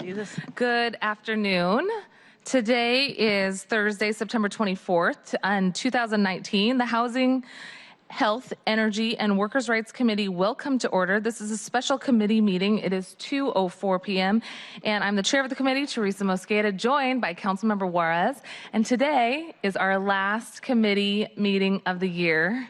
Jesus. Good afternoon. Today is Thursday, September 24th, in 2019. The Housing, Health, Energy, and Workers' Rights Committee will come to order. This is a special committee meeting. It is 2:04 p.m., and I'm the chair of the committee, Teresa Mosqueda, joined by Councilmember Juarez. And today is our last committee meeting of the year.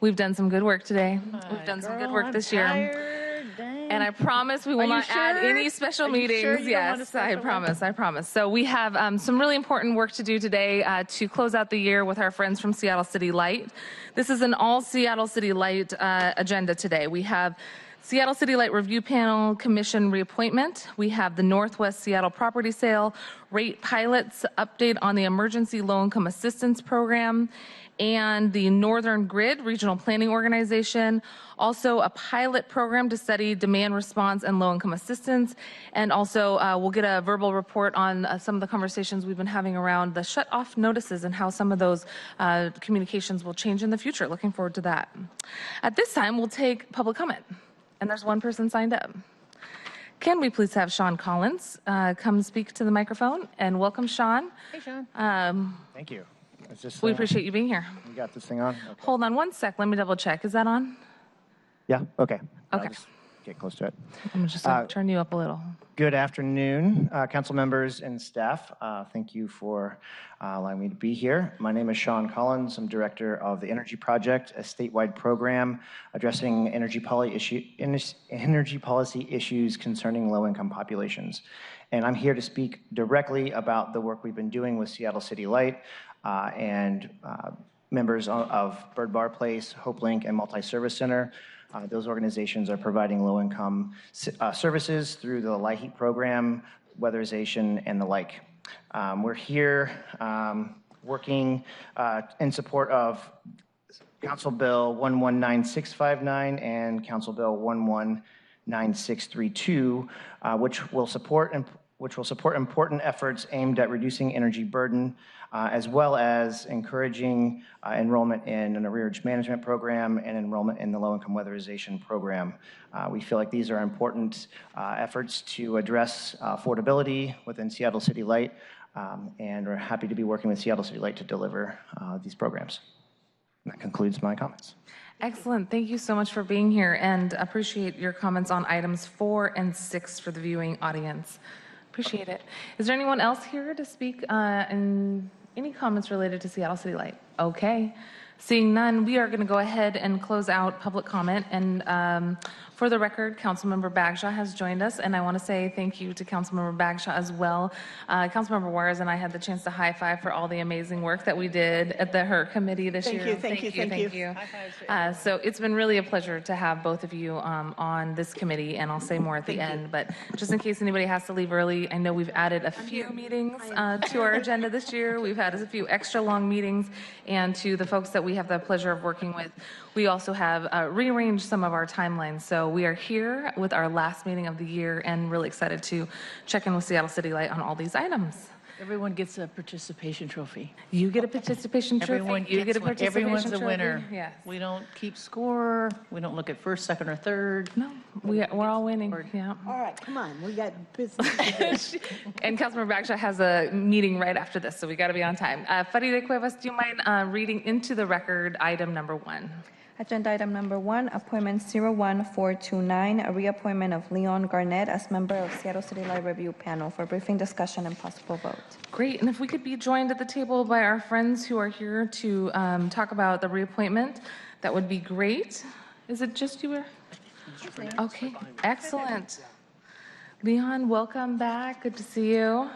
We've done some good work today. We've done some good work this year. And I promise we will not add any special meetings. Sure you don't want a Yes, special I promise. So we have some really important work to do today to close out the year with our friends from Seattle City Light. This is an all Seattle City Light agenda today. We have Seattle City Light Review Panel Commission reappointment. We have the Northwest Seattle property sale, rate pilots, update on the Emergency Low Income Assistance Program, and the Northern Grid Regional Planning Organization, also a pilot program to study demand response and low-income assistance, and also we'll get a verbal report on some of the conversations we've been having around the shut-off notices and how some of those communications will change in the future. Looking forward to that. At this time, we'll take public comment, and there's one person signed up. Can we please have Sean Collins come speak to the microphone? And welcome, Sean. Hey, Sean. Thank you. Is this, We appreciate you being here. You got this thing on? Okay. Hold on one sec. Let me double check. Is that on? Yeah, okay. I'll Okay. just get close to it. I'm just turn you up a little. Good afternoon, council members and staff. Thank you for allowing me to be here. My name is Sean Collins. I'm director of the Energy Project, a statewide program addressing energy policy issues concerning low-income populations. And I'm here to speak directly about the work we've been doing with Seattle City Light and members of Bird Bar Place, Hope Link, and Multi-Service Center. Those organizations are providing low-income services through the Light Heat program, weatherization, and the like. We're here working in support of Council Bill 119659 and Council Bill 119632, which will support important efforts aimed at reducing energy burden, as well as encouraging enrollment in an arrearage management program and enrollment in the low-income weatherization program. We feel like these are important efforts to address affordability within Seattle City Light, and we're happy to be working with Seattle City Light to deliver these programs. And that concludes my comments. Excellent. Thank you so much for being here, and appreciate your comments on items 4 and 6 for the viewing audience. Appreciate it. Is there anyone else here to speak and any comments related to Seattle City Light? Okay. Seeing none, we are going to go ahead and close out public comment. And for the record, Councilmember Bagshaw has joined us, and I want to say thank you to Councilmember Bagshaw as well. Councilmember Juarez and I had the chance to high five for all the amazing work that we did at the HER committee this year. Thank you. High fives. So it's been really a pleasure to have both of you on this committee, and I'll say more at the end. But just in case anybody has to leave early, I know we've added a few meetings to our agenda this year. We've had a few extra long meetings, and to the folks that we have the pleasure of working with, we also have rearranged some of our timelines. So we are here with our last meeting of the year and really excited to check in with Seattle City Light on all these items. Everyone gets a participation trophy. You get a participation trophy. Everyone you get a one. participation Everyone's trophy. a winner. Yes. We don't keep score. We don't look at first, second, or third. No, we're all winning. Yeah. All right, come on, we got business to do. And Councilmember Bagshaw has a meeting right after this, so we got to be on time. Faride Cuevas, do you mind reading into the record item number 1? Agenda item number 1, appointment 01429, a reappointment of Leon Garnett as member of Seattle City Light Review Panel for briefing, discussion, and possible vote. Great, and if we could be joined at the table by our friends who are here to talk about the reappointment, that would be great. Is it just you? Okay, excellent. Leon, welcome back. Good to see you.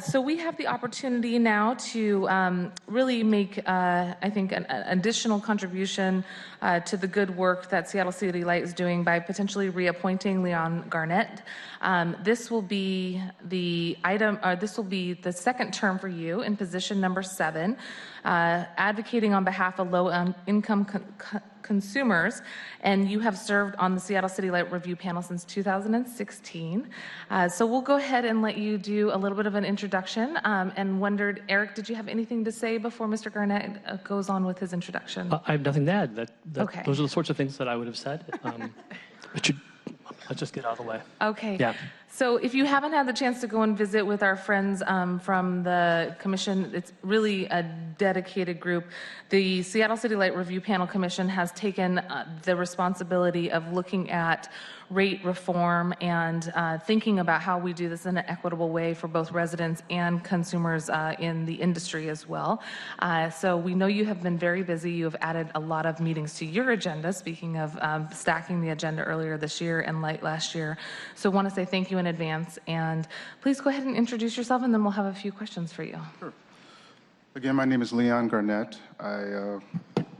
So we have the opportunity now to really make, I think, an additional contribution to the good work that Seattle City Light is doing by potentially reappointing Leon Garnett. This will be the second term for you in position number 7, advocating on behalf of low-income consumers, and you have served on the Seattle City Light Review Panel since 2016. So we'll go ahead and let you do a little bit of an introduction, and wondered, Eric, did you have anything to say before Mr. Garnett goes on with his introduction? I have nothing to add. Okay. Those are the sorts of things that I would have said. Let's just get out of the way. Okay. Yeah. So if you haven't had the chance to go and visit with our friends from the commission, it's really a dedicated group. The Seattle City Light Review Panel Commission has taken the responsibility of looking at rate reform and thinking about how we do this in an equitable way for both residents and consumers in the industry as well. So we know you have been very busy. You have added a lot of meetings to your agenda, speaking of stacking the agenda earlier this year and late last year. So I want to say thank you in advance, and please go ahead and introduce yourself, and then we'll have a few questions for you. Sure. Again, my name is Leon Garnett. I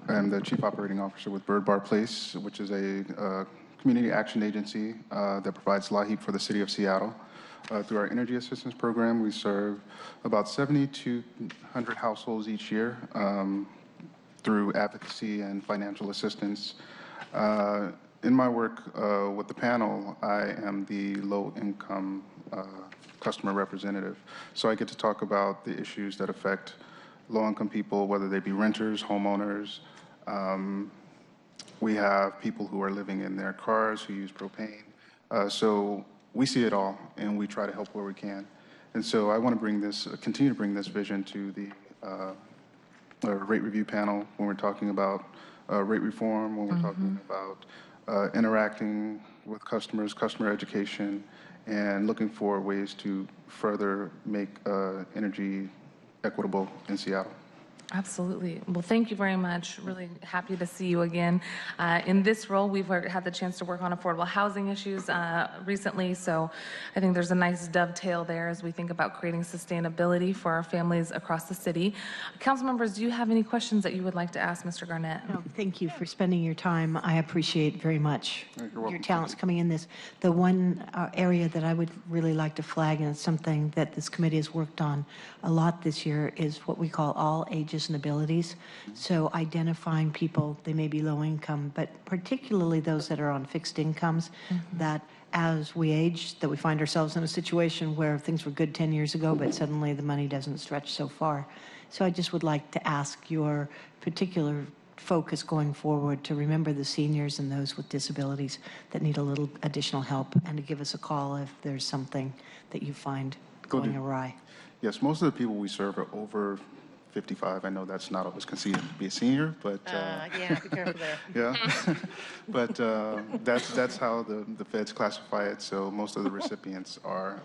am the Chief Operating Officer with Bird Bar Place, which is a community action agency that provides LIHEAP for the city of Seattle. Through our energy assistance program, we serve about 7,200 households each year through advocacy and financial assistance. In my work with the panel, I am the low-income customer representative. So I get to talk about the issues that affect low-income people, whether they be renters, homeowners. We have people who are living in their cars who use propane. So we see it all, and we try to help where we can. And so I want to continue to bring this vision to the rate review panel when we're talking about rate reform, when we're talking about interacting with customers, customer education, and looking for ways to further make energy equitable in Seattle. Absolutely. Well, thank you very much. Really happy to see you again. In this role, we've had the chance to work on affordable housing issues recently, so I think there's a nice dovetail there as we think about creating sustainability for our families across the city. Council members, do you have any questions that you would like to ask Mr. Garnett? No, thank you for spending your time. I appreciate very much You're welcome. your talents coming in this. The one area that I would really like to flag, and it's something that this committee has worked on a lot this year, is what we call all ages and abilities. So identifying people, they may be low income, but particularly those that are on fixed incomes, that as we age, that we find ourselves in a situation where things were good 10 years ago, but suddenly the money doesn't stretch so far. So I just would like to ask your particular focus going forward to remember the seniors and those with disabilities that need a little additional help, and to give us a call if there's something that you find going awry. Yes, most of the people we serve are over 55. I know that's not always considered to be a senior, but Yeah, be careful there. yeah. But that's how the feds classify it. So most of the recipients are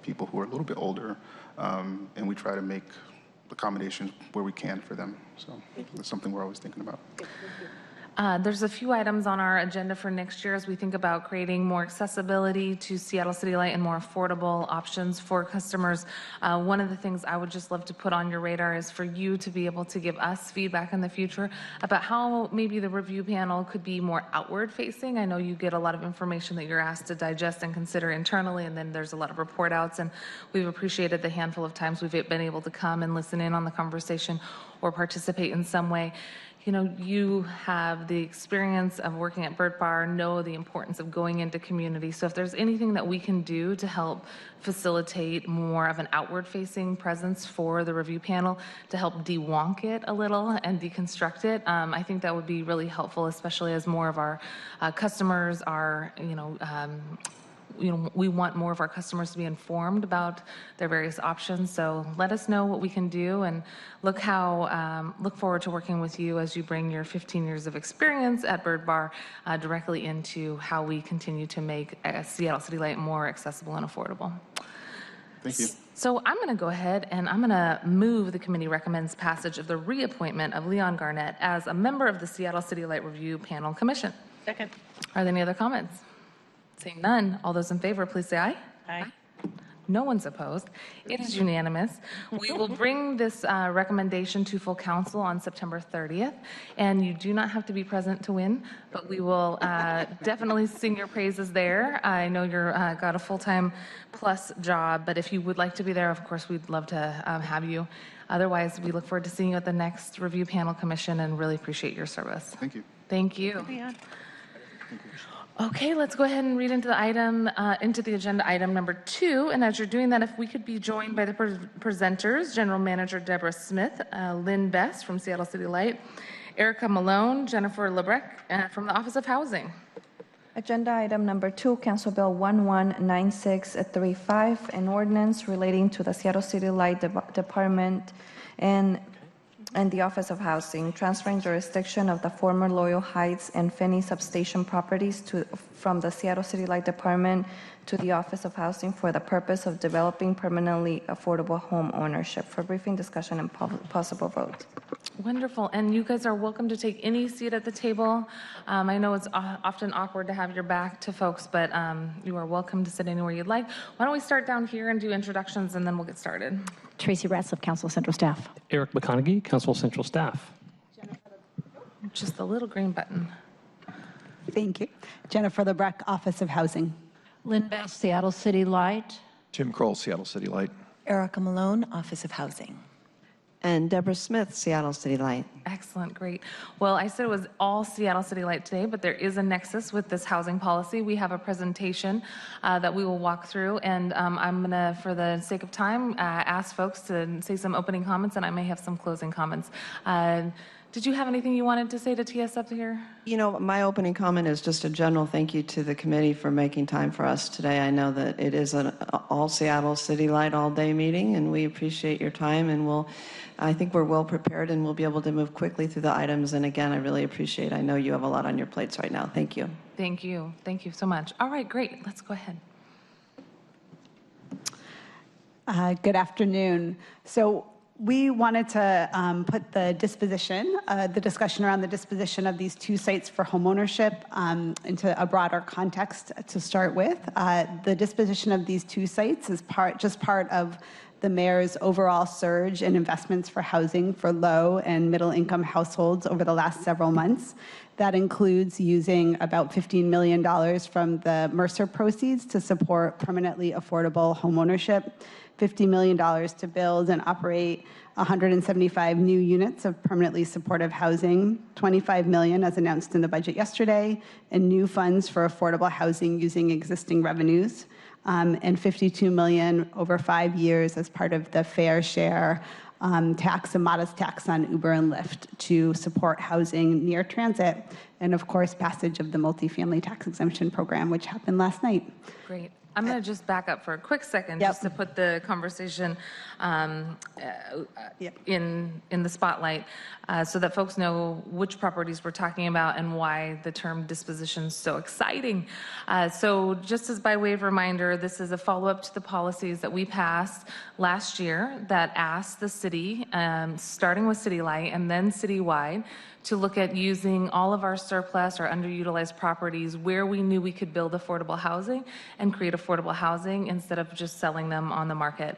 people who are a little bit older, and we try to make accommodations where we can for them. So that's something we're always thinking about. There's a few items on our agenda for next year as we think about creating more accessibility to Seattle City Light and more affordable options for customers. One of the things I would just love to put on your radar is for you to be able to give us feedback in the future about how maybe the review panel could be more outward facing. I know you get a lot of information that you're asked to digest and consider internally, and then there's a lot of report outs, and we've appreciated the handful of times we've been able to come and listen in on the conversation or participate in some way. You know, you have the experience of working at Bird Bar, know the importance of going into community. So if there's anything that we can do to help facilitate more of an outward-facing presence for the review panel to help de-wonk it a little and deconstruct it, I think that would be really helpful, especially as more of our customers are, we want more of our customers to be informed about their various options. So let us know what we can do, and look forward to working with you as you bring your 15 years of experience at Bird Bar directly into how we continue to make Seattle City Light more accessible and affordable. Thank you. So I'm going to go ahead and I'm going to move the committee recommends passage of the reappointment of Leon Garnett as a member of the Seattle City Light Review Panel Commission. Second. Are there any other comments? Seeing none, all those in favor, please say aye. Aye. No one's opposed. It is unanimous. We will bring this recommendation to full council on September 30th, and you do not have to be present to win, but we will definitely sing your praises there. I know you're got a full-time plus job, but if you would like to be there, of course, we'd love to have you. Otherwise, we look forward to seeing you at the next review panel commission and really appreciate your service. Thank you. Thank you. Okay, let's go ahead and read into the agenda item number 2. And as you're doing that, if we could be joined by the presenters, General Manager Deborah Smith, Lynn Best from Seattle City Light, Erica Malone, Jennifer Lebrecht from the Office of Housing. Agenda item number 2, Council Bill 119635, an ordinance relating to the Seattle City Light Department and the Office of Housing, transferring jurisdiction of the former Loyal Heights and Phinney Substation properties from the Seattle City Light Department to the Office of Housing for the purpose of developing permanently affordable home ownership. For briefing, discussion, and possible vote. Wonderful. And you guys are welcome to take any seat at the table. I know it's often awkward to have your back to folks, but you are welcome to sit anywhere you'd like. Why don't we start down here and do introductions, and then we'll get started. Tracy Ratliff, Council Central Staff. Eric McConaughey, Council Central Staff. Just the little green button. Thank you. Jennifer LeBrecq, Office of Housing. Lynn Bass, Seattle City Light. Tim Kroll, Seattle City Light. Erica Malone, Office of Housing. And Deborah Smith, Seattle City Light. Excellent, great. Well, I said it was all Seattle City Light today, but there is a nexus with this housing policy. We have a presentation that we will walk through, and I'm going to, for the sake of time, ask folks to say some opening comments, and I may have some closing comments. Did you have anything you wanted to say to tee us up here? You know, my opening comment is just a general thank you to the committee for making time for us today. I know that it is an all Seattle City Light all-day meeting, and we appreciate your time, and I think we're well prepared, and we'll be able to move quickly through the items. And again, I really appreciate I know you have a lot on your plates right now. Thank you. Thank you. Thank you so much. All right, great. Let's go ahead. Good afternoon. So we wanted to put the disposition, the discussion around the disposition of these 2 sites for homeownership into a broader context to start with. The disposition of these 2 sites is just part of the mayor's overall surge in investments for housing for low and middle income households over the last several months. That includes using about $15 million from the Mercer proceeds to support permanently affordable homeownership, $50 million to build and operate 175 new units of permanently supportive housing, $25 million as announced in the budget yesterday, and new funds for affordable housing using existing revenues, and $52 million over 5 years as part of the fair share tax, a modest tax on Uber and Lyft to support housing near transit, and of course passage of the multifamily tax exemption program, which happened last night. Great. I'm going to just back up for a quick second just to put the conversation in the spotlight so that folks know which properties we're talking about and why the term disposition is so exciting. So just as by way of reminder, this is a follow-up to the policies that we passed last year that asked the city, starting with City Light and then citywide, to look at using all of our surplus or underutilized properties where we knew we could build affordable housing and create affordable housing instead of just selling them on the market.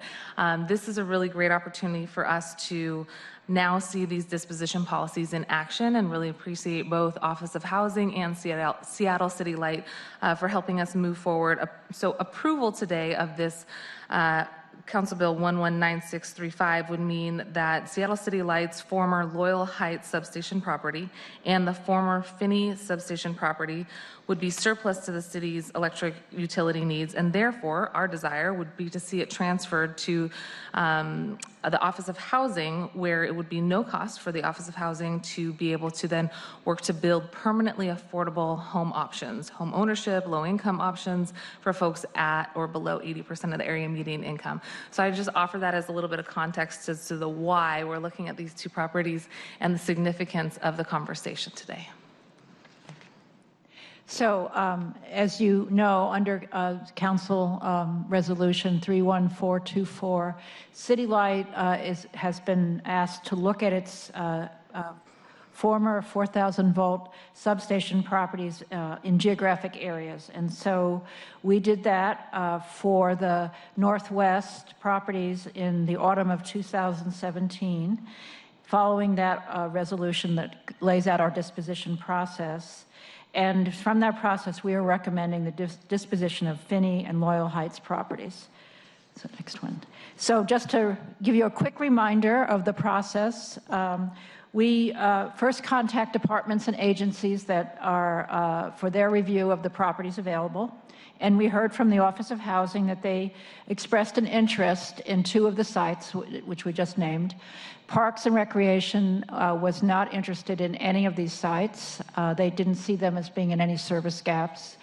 This is a really great opportunity for us to now see these disposition policies in action and really appreciate both Office of Housing and Seattle City Light for helping us move forward. So approval today of this Council Bill 119635 would mean that Seattle City Light's former Loyal Heights substation property and the former Phinney substation property would be surplus to the city's electric utility needs, and therefore our desire would be to see it transferred to the Office of Housing, where it would be no cost for the Office of Housing to be able to then work to build permanently affordable home options, home ownership, low income options for folks at or below 80% of the area median income. So I just offer that as a little bit of context as to the why we're looking at these 2 properties and the significance of the conversation today. So as you know, under Council Resolution 31424, City Light has been asked to look at its former 4,000-volt substation properties in geographic areas. And so we did that for the Northwest properties in the autumn of 2017. Following that resolution that lays out our disposition process. And from that process, we are recommending the disposition of Phinney and Loyal Heights properties. So next one. So just to give you a quick reminder of the process, We first contact departments and agencies that are for their review of the properties available. And we heard from the Office of Housing that they expressed an interest in 2 of the sites, which we just named. Parks and Recreation was not interested in any of these sites. They didn't see them as being in any service gaps.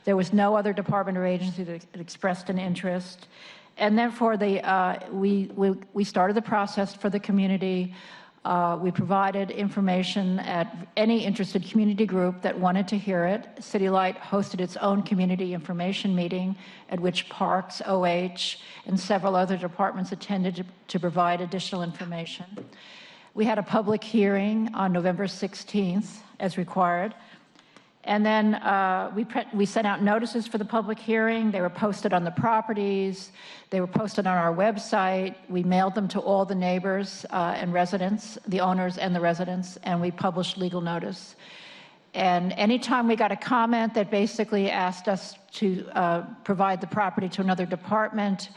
There was no other department or agency that expressed an interest. And therefore, we started the process for the community. We provided information at any interested community group that wanted to hear it. City Light hosted its own community information meeting at which Parks, OH, and several other departments attended to provide additional information. We had a public hearing on November 16th as required. And then we sent out notices for the public hearing. They were posted on the properties. They were posted on our website. We mailed them to all the neighbors and residents, the owners and the residents, and we published legal notice. And anytime we got a comment that basically asked us to provide the property to another department,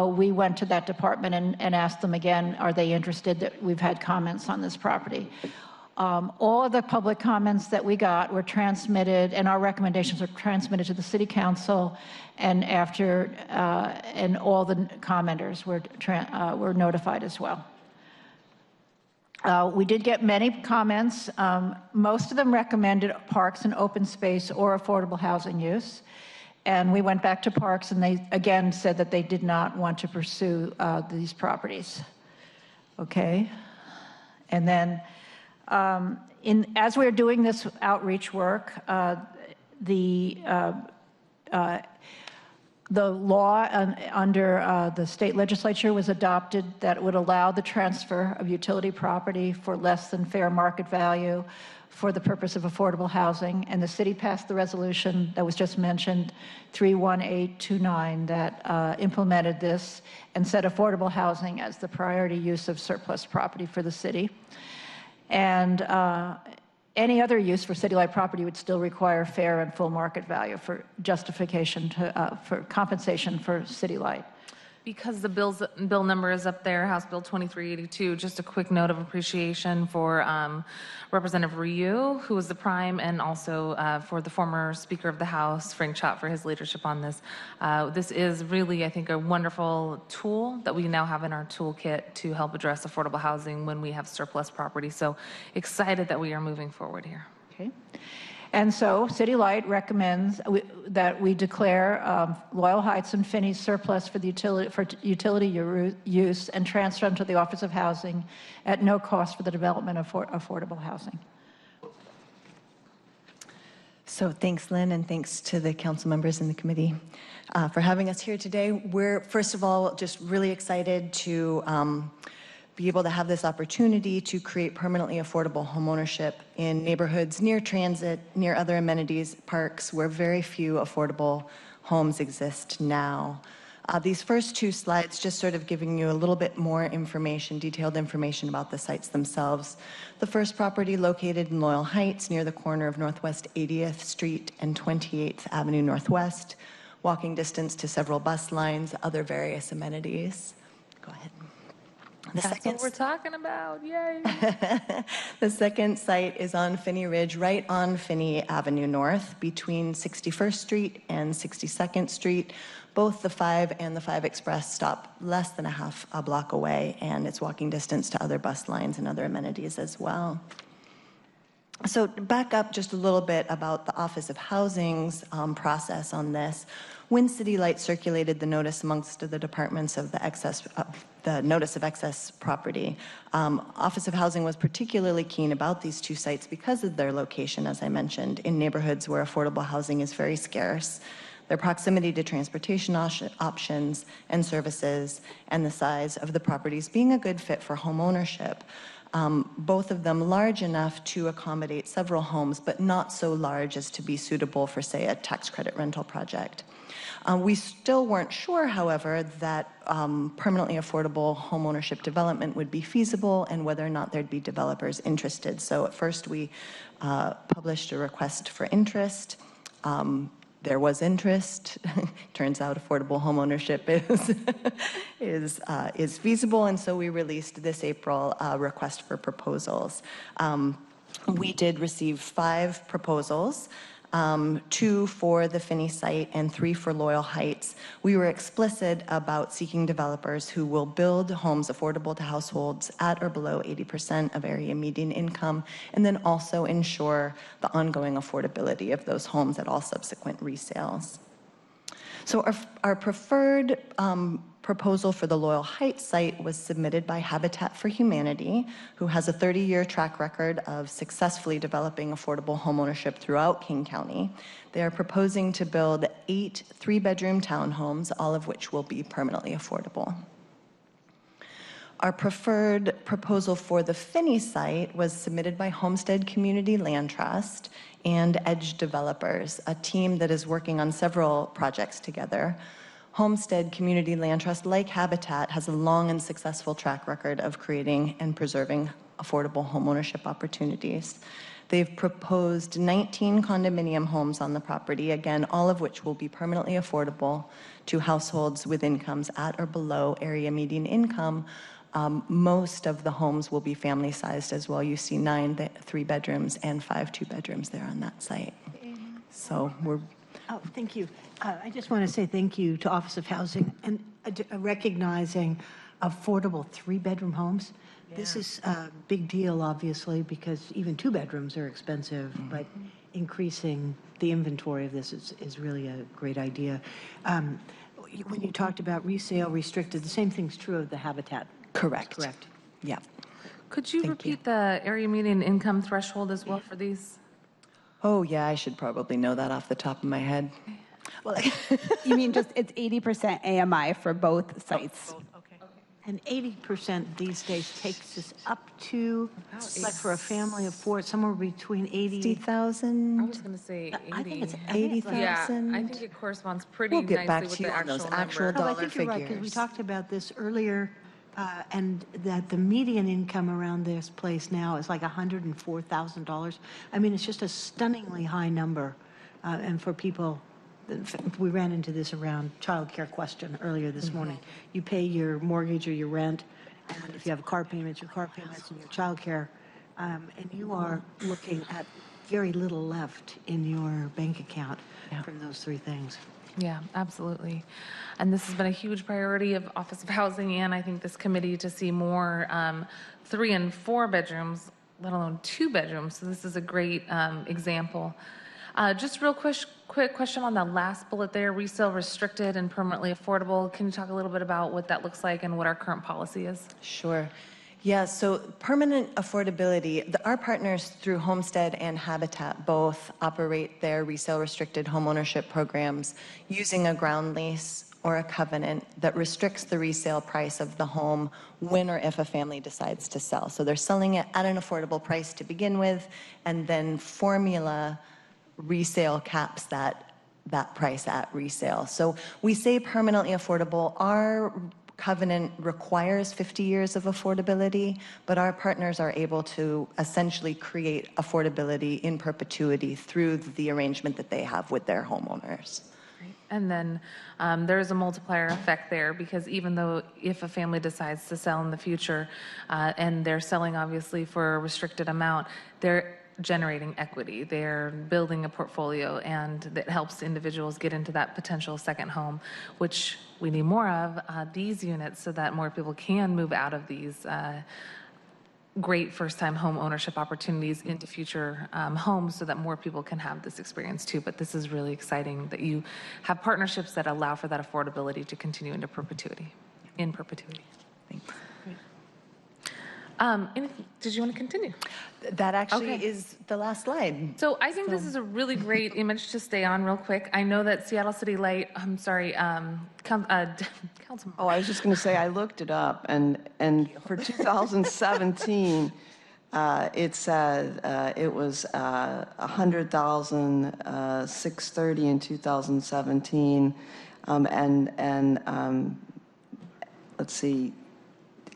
we went to that department and asked them again, are they interested that we've had comments on this property? All of the public comments that we got were transmitted, and our recommendations were transmitted to the City Council, and and all the commenters were notified as well. We did get many comments. Most of them recommended parks and open space or affordable housing use. And we went back to Parks, and they again said that they did not want to pursue these properties. Okay, and then. As we're doing this outreach work, the law under the state legislature was adopted that would allow the transfer of utility property for less than fair market value for the purpose of affordable housing. And the city passed the resolution that was just mentioned, 31829, that implemented this and set affordable housing as the priority use of surplus property for the city. And any other use for City Light property would still require fair and full market value for justification for compensation for City Light. Because the bill number is up there, House Bill 2382, just a quick note of appreciation for Representative Ryu, who was the prime, and also for the former Speaker of the House, Frank Chott, for his leadership on this. This is really, I think, a wonderful tool that we now have in our toolkit to help address affordable housing when we have surplus property. So excited that we are moving forward here. Okay. And so City Light recommends that we declare Loyal Heights and Phinney surplus for utility use and transfer them to the Office of Housing at no cost for the development of affordable housing. So thanks, Lynn, and thanks to the council members and the committee for having us here today. We're, first of all, just really excited to be able to have this opportunity to create permanently affordable homeownership in neighborhoods near transit, near other amenities, parks, where very few affordable homes exist now. These first 2 slides just sort of giving you a little bit more information, detailed information about the sites themselves. The first property located in Loyal Heights near the corner of Northwest 80th Street and 28th Avenue Northwest, walking distance to several bus lines, other various amenities. Go ahead. That's what we're talking about, yay. The second site is on Phinney Ridge, right on Phinney Avenue North, between 61st Street and 62nd Street. Both the 5 and the 5 Express stop less than a block away, and it's walking distance to other bus lines and other amenities as well. So to back up just a little bit about the Office of Housing's process on this. When City Light circulated the notice amongst the departments of the notice of excess property, Office of Housing was particularly keen about these 2 sites because of their location, as I mentioned, in neighborhoods where affordable housing is very scarce, their proximity to transportation options and services, and the size of the properties being a good fit for home ownership. Both of them large enough to accommodate several homes, but not so large as to be suitable for, say, a tax credit rental project. We still weren't sure, however, that permanently affordable homeownership development would be feasible and whether or not there'd be developers interested. So at first we published a request for interest. there was interest. Turns out affordable homeownership is feasible, and so we released this April request for proposals. We did receive 5 proposals, 2 for the Phinney site and 3 for Loyal Heights. We were explicit about seeking developers who will build homes affordable to households at or below 80% of area median income, and then also ensure the ongoing affordability of those homes at all subsequent resales. So our preferred proposal for the Loyal Heights site was submitted by Habitat for Humanity, who has a 30-year track record of successfully developing affordable homeownership throughout King County. They are proposing to build 8 3-bedroom townhomes, all of which will be permanently affordable. Our preferred proposal for the Phinney site was submitted by Homestead Community Land Trust and Edge Developers, a team that is working on several projects together. Homestead Community Land Trust, like Habitat, has a long and successful track record of creating and preserving affordable homeownership opportunities. They've proposed 19 condominium homes on the property, again, all of which will be permanently affordable to households with incomes at or below area median income. Most of the homes will be family-sized as well. You see 9 3-bedrooms and 5 2-bedrooms there on that site. So we're... Oh, thank you. I just want to say thank you to Office of Housing and recognizing affordable 3-bedroom homes. Yeah. This is a big deal, obviously, because even 2 bedrooms are expensive, but increasing the inventory of this is really a great idea. When you talked about resale restricted, the same thing's true of the Habitat. Correct. Correct. Yeah. Could you repeat the area median income threshold as well for these? Oh, yeah, I should probably know that off the top of my head. Well, you mean just it's 80% AMI for both sites? And 80% these days takes us up to, like for a family of 4, somewhere between 60,000. I was going to say 80. I think it's 80,000. Yeah, I think it corresponds pretty We'll get back nicely to with you the on those actual actual number. dollar I think you're right, because we figures. talked about this earlier, and that the median income around this place now is like $104,000. I mean, it's just a stunningly high number. And for people, we ran into this around childcare question earlier this morning. You pay your mortgage or your rent, and if you have car payments, your car payments, and your childcare, and you are looking at very little left in your bank account from those 3 things. Yeah, absolutely. And this has been a huge priority of Office of Housing and I think this committee to see more 3 and 4 bedrooms, let alone 2 bedrooms. So this is a great example. Just real quick question on the last bullet there, resale restricted and permanently affordable. Can you talk a little bit about what that looks like and what our current policy is? Sure. Yeah, so permanent affordability, our partners through Homestead and Habitat both operate their resale restricted homeownership programs using a ground lease or a covenant that restricts the resale price of the home when or if a family decides to sell. So they're selling it at an affordable price to begin with, and then formula resale caps that price at resale. So we say permanently affordable. Our covenant requires 50 years of affordability, but our partners are able to essentially create affordability in perpetuity through the arrangement that they have with their homeowners. And then there's a multiplier effect there because even though if a family decides to sell in the future and they're selling obviously for a restricted amount, they're generating equity. They're building a portfolio, and that helps individuals get into that potential second home, which we need more of these units so that more people can move out of these great first-time home ownership opportunities into future homes so that more people can have this experience too. But this is really exciting that you have partnerships that allow for that affordability to continue into perpetuity, in perpetuity. Thanks. Did you want to continue? That actually is the last slide. So I think this is a really great image to stay on real quick. I know that Seattle City Light, Councilman. Oh, I was just going to say, I looked it up, and for 2017, it said it was 100,630 in 2017, let's see,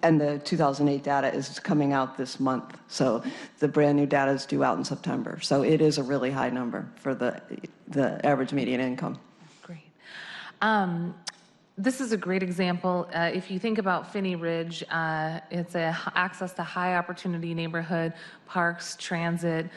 and the 2008 data is coming out this month. So the brand new data is due out in September. So it is a really high number for the the average median income. Great. This is a great example. If you think about Phinney Ridge, it's access to high opportunity neighborhood, parks, transit,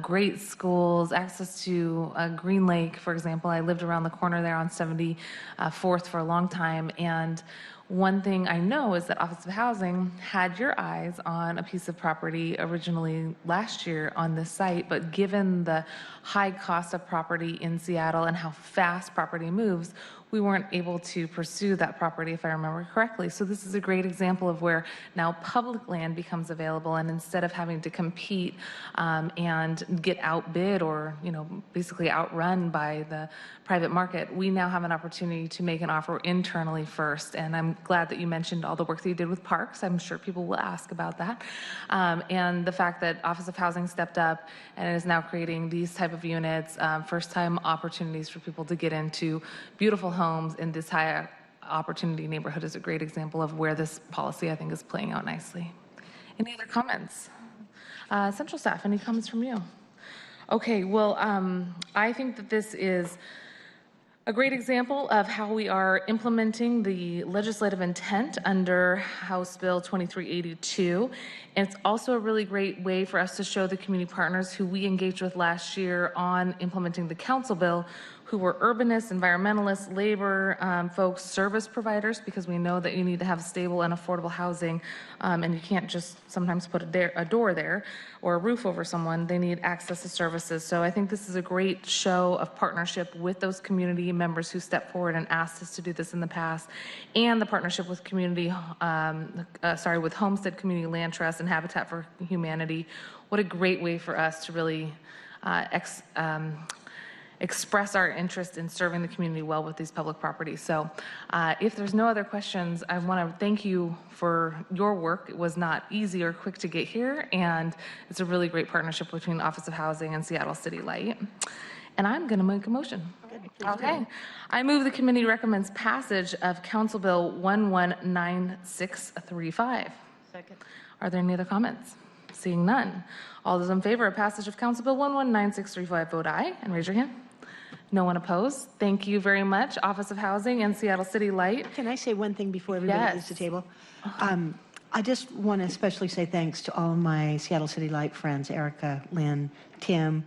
great schools, access to Green Lake, for example. I lived around the corner there on 74th for a long time, and one thing I know is that Office of Housing had your eyes on a piece of property originally last year on this site, but given the high cost of property in Seattle and how fast property moves, we weren't able to pursue that property, if I remember correctly. So this is a great example of where now public land becomes available, and instead of having to compete and get outbid or, basically outrun by the private market, we now have an opportunity to make an offer internally first. And I'm glad that you mentioned all the work that you did with parks. I'm sure people will ask about that. And the fact that Office of Housing stepped up and is now creating these type of units, first-time opportunities for people to get into beautiful homes in this high opportunity neighborhood is a great example of where this policy, I think, is playing out nicely. Any other comments? Central staff, any comments from you? Okay, well, I think that this is a great example of how we are implementing the legislative intent under House Bill 2382. And it's also a really great way for us to show the community partners who we engaged with last year on implementing the council bill, who were urbanists, environmentalists, labor folks, service providers, because we know that you need to have stable and affordable housing, and you can't just sometimes put a door there or a roof over someone. They need access to services. So I think this is a great show of partnership with those community members who stepped forward and asked us to do this in the past, and the partnership with with Homestead Community Land Trust and Habitat for Humanity. What a great way for us to really express our interest in serving the community well with these public properties. So if there's no other questions, I want to thank you for your work. It was not easy or quick to get here, and it's a really great partnership between Office of Housing and Seattle City Light. And I'm going to make a motion. Okay. I move the committee recommends passage of Council Bill 119635. Second. Are there any other comments? Seeing none. All those in favor of passage of Council Bill 119635 vote aye and raise your hand. No one opposed. Thank you very much, Office of Housing and Seattle City Light. Can I say one thing before everybody leaves the table? I just want to especially say thanks to all of my Seattle City Light friends, Erica, Lynn, Tim.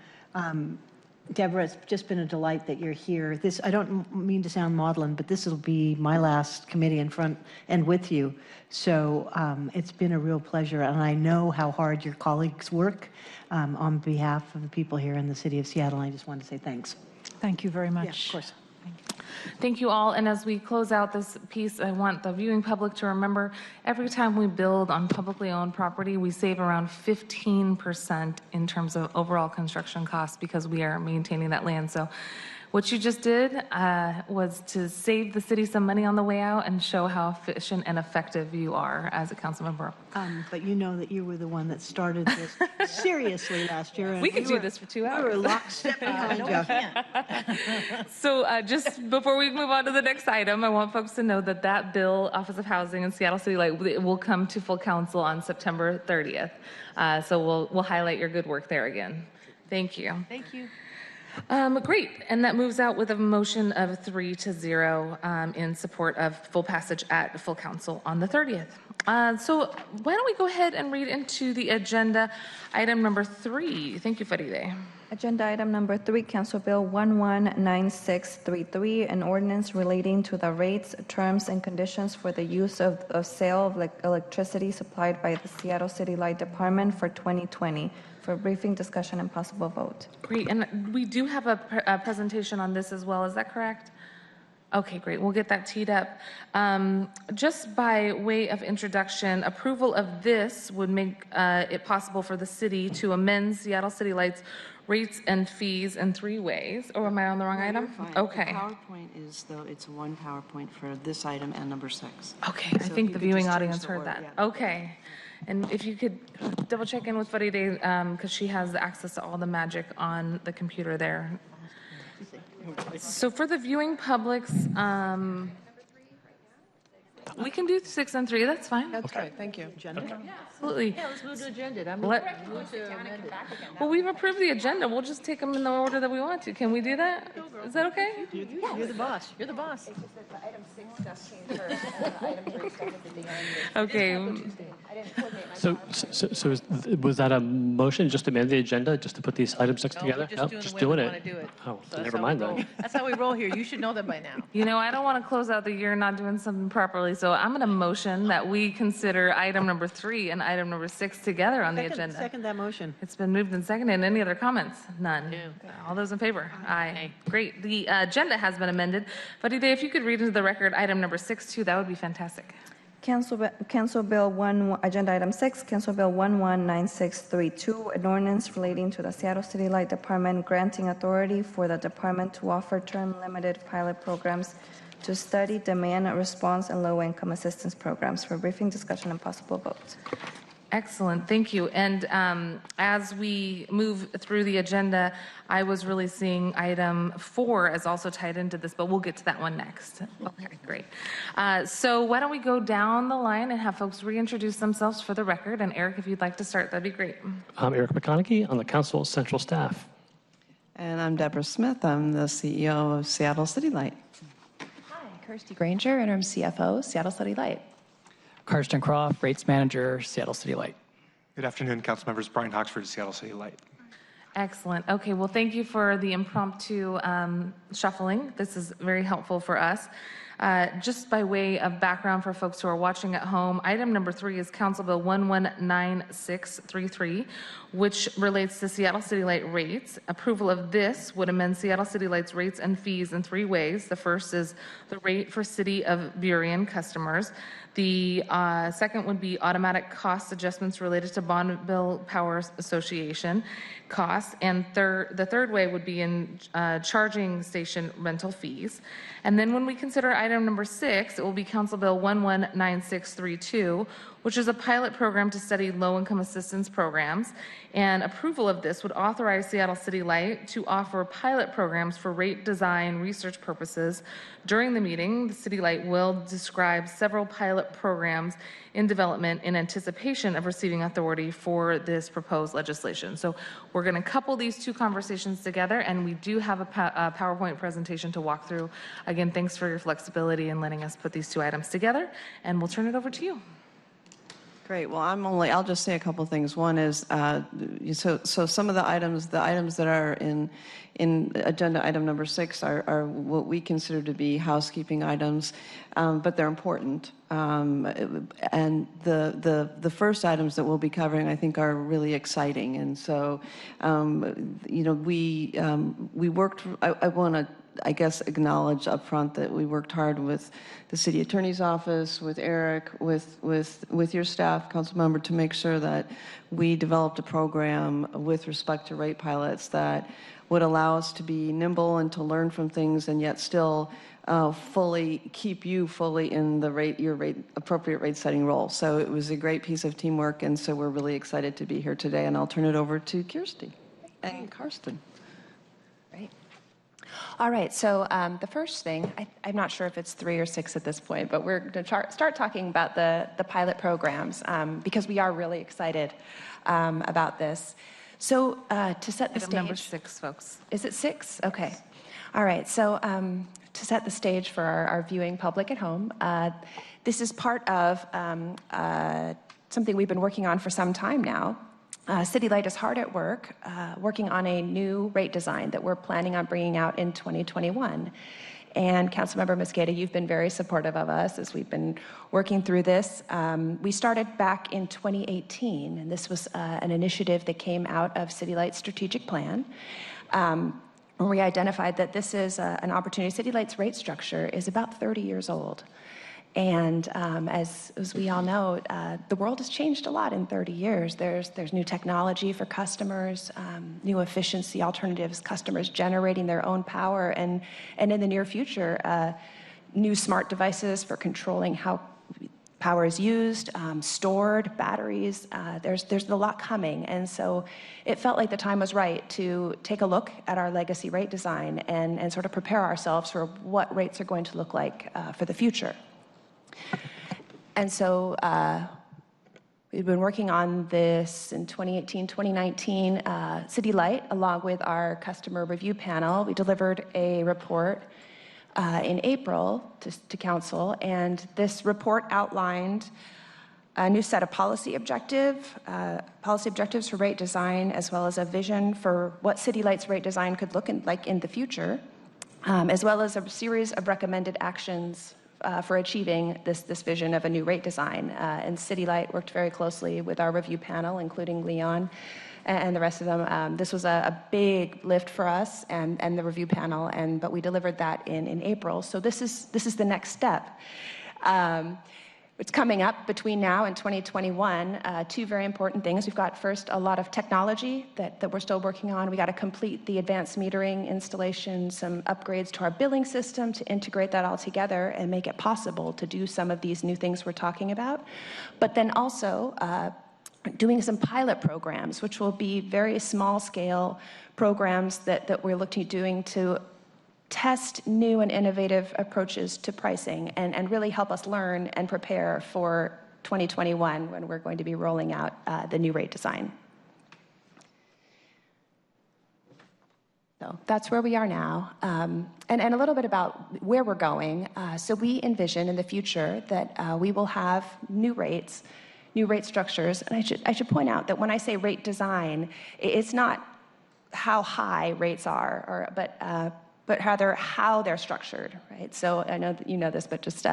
Deborah, it's just been a delight that you're here. I don't mean to sound maudlin, but this will be my last committee in front and with you. So it's been a real pleasure, and I know how hard your colleagues work on behalf of the people here in the city of Seattle. I just wanted to say thanks. Thank you very much. Yeah, of course. Thank you all. And as we close out this piece, I want the viewing public to remember every time we build on publicly owned property, we save around 15% in terms of overall construction costs because we are maintaining that land. So what you just did was to save the city some money on the way out and show how efficient and effective you are as a council member. But you know that you were the one that started this seriously last year. And we could do this for 2 hours. We were lockstep behind you. So just before we move on to the next item, I want folks to know that that bill, Office of Housing and Seattle City Light, will come to full council on September 30th. So we'll highlight your good work there again. Thank you. Thank you. Great, and that moves out with a motion of 3-0 in support of full passage at full council on the 30th. So why don't we go ahead and read into the agenda item number 3. Thank you, Faride. Agenda item number 3, Council Bill 119633, an ordinance relating to the rates, terms, and conditions for the use of sale of electricity supplied by the Seattle City Light Department for 2020. For briefing, discussion, and possible vote. Great, and we do have a presentation on this as well, is that correct? Okay, great, we'll get that teed up. Just by way of introduction, approval of this would make it possible for the city to amend Seattle City Light's rates and fees in 3 ways. Or am I on the wrong item? Okay. The PowerPoint is, though, it's one PowerPoint for this item and number 6. Okay, I think the viewing audience heard that. Yeah. Okay. And if you could double check in with Faride, because she has access to all the magic on the computer there. So for the viewing publics, We can do 6 and 3, that's fine. That's great, thank you. Absolutely. Yeah, let's move to agenda. Move to amend it. Well, we've approved the agenda. We'll just take them in the order that we want to. Can we do that? Is that okay? You're the boss. You're the boss. Okay. Was that a motion, just to amend the agenda, just to put these items next No, we're together? just No, doing just the way doing we it. want to do it. Oh, So that's never how we mind roll. then. That's how we roll here. You should know that by now. You know, I don't want to close out the year not doing something properly, so I'm going to motion that we consider item number 3 and item number 6 together on the agenda. Second that motion. It's been moved and seconded. Any other comments? None. All those in favor? Aye. Great. The agenda has been amended. Faride, if you could read into the record item number 6 too, that would be fantastic. Council Bill 1, Agenda Item 6, Council Bill 119632, an ordinance relating to the Seattle City Light Department granting authority for the department to offer term-limited pilot programs to study demand response and low-income assistance programs. For briefing, discussion, and possible votes. Excellent, thank you. And as we move through the agenda, I was really seeing item 4 as also tied into this, but we'll get to that one next. Okay, great. So why don't we go down the line and have folks reintroduce themselves for the record. And Eric, if you'd like to start, that'd be great. I'm Eric McConaughey on the Council Central Staff. And I'm Deborah Smith. I'm the CEO of Seattle City Light. Hi, Kirsty Granger, Interim CFO, Seattle City Light. Karsten Croft, Rates Manager, Seattle City Light. Good afternoon, council members. Brian Hoxford, Seattle City Light. Excellent. Okay, well, thank you for the impromptu shuffling. This is very helpful for us. Just by way of background for folks who are watching at home, item number 3 is Council Bill 119633, which relates to Seattle City Light rates. Approval of this would amend Seattle City Light's rates and fees in 3 ways. The first is the rate for City of Burien customers. The second would be automatic cost adjustments related to Bonneville Power Association costs. And the third way would be in charging station rental fees. And then when we consider item number 6, it will be Council Bill 119632, which is a pilot program to study low-income assistance programs. And approval of this would authorize Seattle City Light to offer pilot programs for rate design research purposes. During the meeting, the City Light will describe several pilot programs in development in anticipation of receiving authority for this proposed legislation. So we're going to couple these 2 conversations together, and we do have a PowerPoint presentation to walk through. Again, thanks for your flexibility in letting us put these 2 items together, and we'll turn it over to you. Great. Well, I'll just say a couple things. One is, so some of the items that are in agenda item number 6 are what we consider to be housekeeping items, but they're important. And the first items that we'll be covering, I think, are really exciting. And so, we worked. I want to, I guess, acknowledge up front that we worked hard with the city attorney's office, with Eric, with your staff, council member, to make sure that we developed a program with respect to rate pilots that would allow us to be nimble and to learn from things, and yet still keep you fully in your appropriate rate setting role. So it was a great piece of teamwork, and so we're really excited to be here today. And I'll turn it over to Kirsty and Karsten. All right, so the first thing, I'm not sure if it's 3 or 6 at this point, but we're going to start talking about the pilot programs because we are really excited about this. So to set the stage. Number 6, folks. Is it 6? Okay. All right, so to set the stage for our viewing public at home, this is part of something we've been working on for some time now. City Light is hard at work working on a new rate design that we're planning on bringing out in 2021. And Councilmember Mosqueda, you've been very supportive of us as we've been working through this. We started back in 2018, and this was an initiative that came out of City Light's strategic plan. We identified that this is an opportunity. City Light's rate structure is about 30 years old. And as we all know, the world has changed a lot in 30 years. There's new technology for customers, new efficiency alternatives, customers generating their own power, and in the near future, new smart devices for controlling how power is used, stored, batteries. There's a lot coming, and so it felt like the time was right to take a look at our legacy rate design and sort of prepare ourselves for what rates are going to look like for the future. And so we've been working on this in 2018, 2019. City Light, along with our customer review panel, we delivered a report in April to council, and this report outlined a new set of policy objectives for rate design, as well as a vision for what City Light's rate design could look like in the future, as well as a series of recommended actions for achieving this vision of a new rate design. And City Light worked very closely with our review panel, including Leon and the rest of them. This was a big lift for us and the review panel, but we delivered that in April. So this is the next step. It's coming up between now and 2021. Two very important things. We've got first a lot of technology that we're still working on. We got to complete the advanced metering installation, some upgrades to our billing system to integrate that all together and make it possible to do some of these new things we're talking about. But then also doing some pilot programs, which will be very small scale programs that we're looking at doing to test new and innovative approaches to pricing and really help us learn and prepare for 2021 when we're going to be rolling out the new rate design. So that's where we are now. And a little bit about where we're going. So we envision in the future that we will have new rate structures. And I should point out that when I say rate design, it's not how high rates are, but rather how they're structured, right? So I know that you know this, but just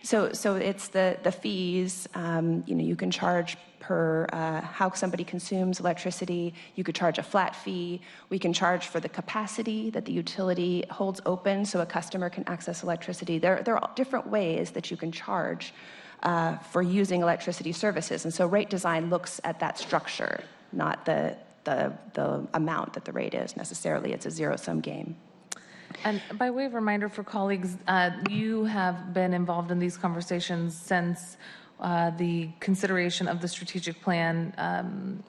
so it's the fees. You can charge per how somebody consumes electricity. You could charge a flat fee. We can charge for the capacity that the utility holds open, so a customer can access electricity. There are different ways that you can charge for using electricity services, and so rate design looks at that structure, not the amount that the rate is necessarily. It's a zero-sum game. And by way of reminder for colleagues, you have been involved in these conversations since the consideration of the strategic plan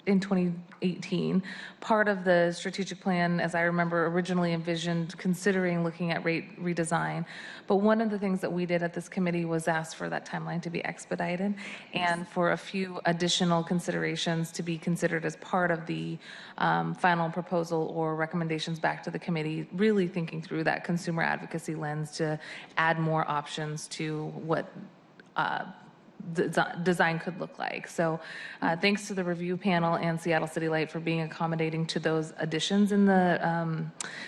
in 2018. Part of the strategic plan, as I remember, originally envisioned considering looking at rate redesign. But one of the things that we did at this committee was ask for that timeline to be expedited and for a few additional considerations to be considered as part of the final proposal or recommendations back to the committee, really thinking through that consumer advocacy lens to add more options to what design could look like. So thanks to the review panel and Seattle City Light for being accommodating to those additions in the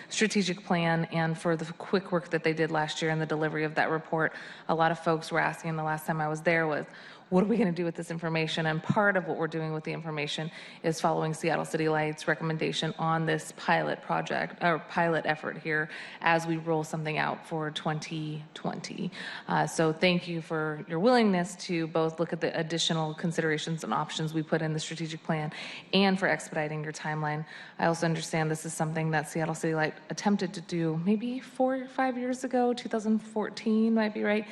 strategic plan and for the quick work that they did last year in the delivery of that report. A lot of folks were asking the last time I was there was, what are we going to do with this information? And part of what we're doing with the information is following Seattle City Light's recommendation on this pilot project or pilot effort here as we roll something out for 2020. So thank you for your willingness to both look at the additional considerations and options we put in the strategic plan and for expediting your timeline. I also understand this is something that Seattle City Light attempted to do maybe 4 or 5 years ago, 2014 might be right,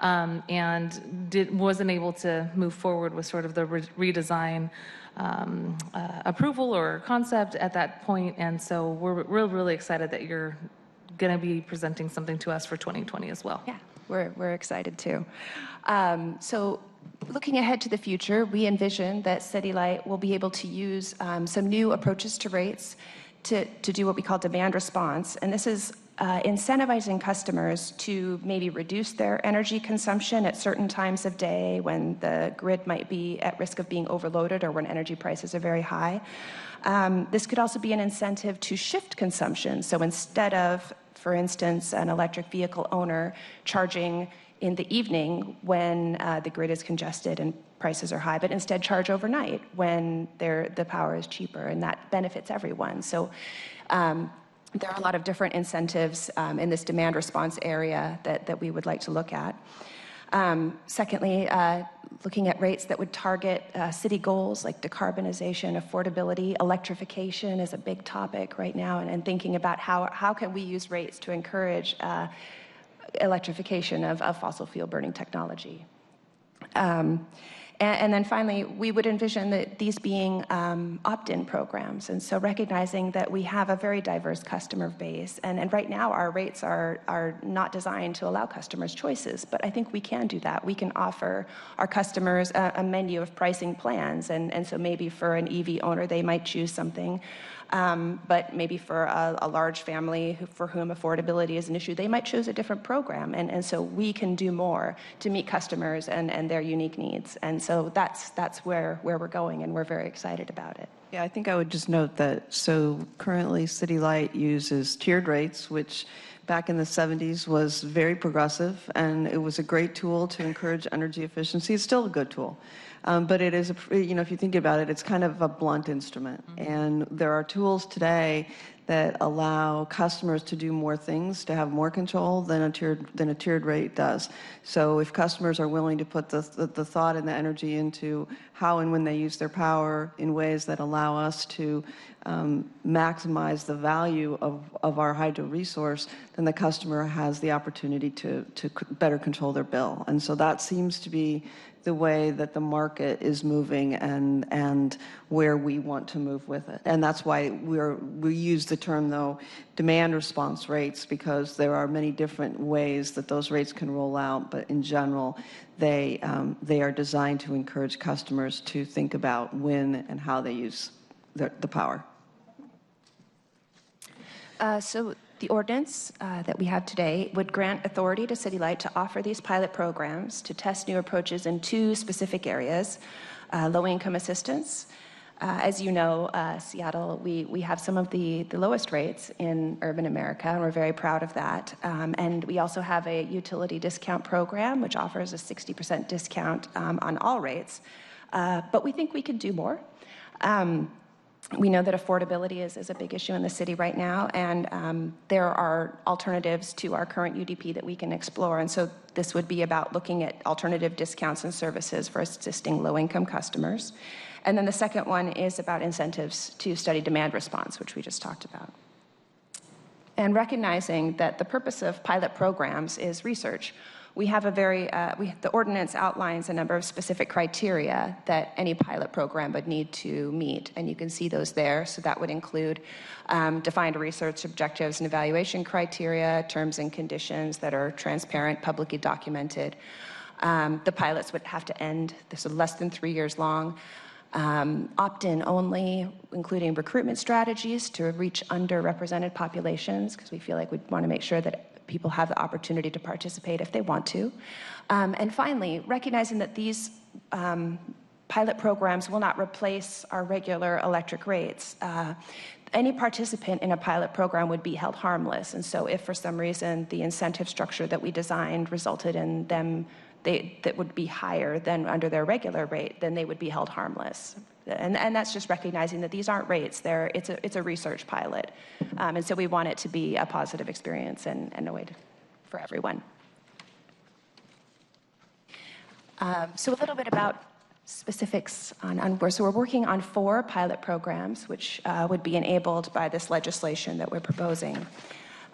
and wasn't able to move forward with sort of the redesign approval or concept at that point. And so we're really excited that you're going to be presenting something to us for 2020 as well. Yeah, we're excited too. So looking ahead to the future, we envision that City Light will be able to use some new approaches to rates to do what we call demand response. And this is incentivizing customers to maybe reduce their energy consumption at certain times of day when the grid might be at risk of being overloaded or when energy prices are very high. This could also be an incentive to shift consumption. So instead of, for instance, an electric vehicle owner charging in the evening when the grid is congested and prices are high, but instead charge overnight when the power is cheaper, and that benefits everyone. So there are a lot of different incentives in this demand response area that we would like to look at. Secondly, looking at rates that would target city goals like decarbonization, affordability, electrification is a big topic right now, and thinking about how can we use rates to encourage electrification of fossil fuel burning technology. And then finally, we would envision that these being opt-in programs. And so recognizing that we have a very diverse customer base, and right now our rates are not designed to allow customers choices, but I think we can do that. We can offer our customers a menu of pricing plans, and so maybe for an EV owner, they might choose something. But maybe for a large family for whom affordability is an issue, they might choose a different program. And so we can do more to meet customers and their unique needs. And so that's where we're going, and we're very excited about it. Yeah, I think I would just note that, so currently City Light uses tiered rates, which back in the 70s was very progressive, and it was a great tool to encourage energy efficiency. It's still a good tool. But it is, if you think about it, it's kind of a blunt instrument. And there are tools today that allow customers to do more things, to have more control than a tiered rate does. So if customers are willing to put the thought and the energy into how and when they use their power in ways that allow us to maximize the value of our hydro resource, then the customer has the opportunity to better control their bill. And so that seems to be the way that the market is moving and where we want to move with it. And that's why we use the term, though, demand response rates, because there are many different ways that those rates can roll out. But in general, they are designed to encourage customers to think about when and how they use the power. So the ordinance that we have today would grant authority to City Light to offer these pilot programs to test new approaches in 2 specific areas: low-income assistance. As you know, Seattle, we have some of the lowest rates in urban America, and we're very proud of that. And we also have a utility discount program, which offers a 60% discount on all rates. But we think we could do more. We know that affordability is a big issue in the city right now, and there are alternatives to our current UDP that we can explore. And so this would be about looking at alternative discounts and services for assisting low-income customers. And then the second one is about incentives to study demand response, which we just talked about. And recognizing that the purpose of pilot programs is research, we have the ordinance outlines a number of specific criteria that any pilot program would need to meet, and you can see those there. So that would include defined research objectives and evaluation criteria, terms and conditions that are transparent, publicly documented. The pilots would have to end, this is less than 3 years long. Opt-in only, including recruitment strategies to reach underrepresented populations, because we feel like we want to make sure that people have the opportunity to participate if they want to. And finally, recognizing that these pilot programs will not replace our regular electric rates. Any participant in a pilot program would be held harmless. And so if for some reason the incentive structure that we designed resulted in them that would be higher than under their regular rate, then they would be held harmless. And that's just recognizing that these aren't rates. It's a research pilot. And so we want it to be a positive experience and a way for everyone. So a little bit about specifics so we're working on 4 pilot programs, which would be enabled by this legislation that we're proposing.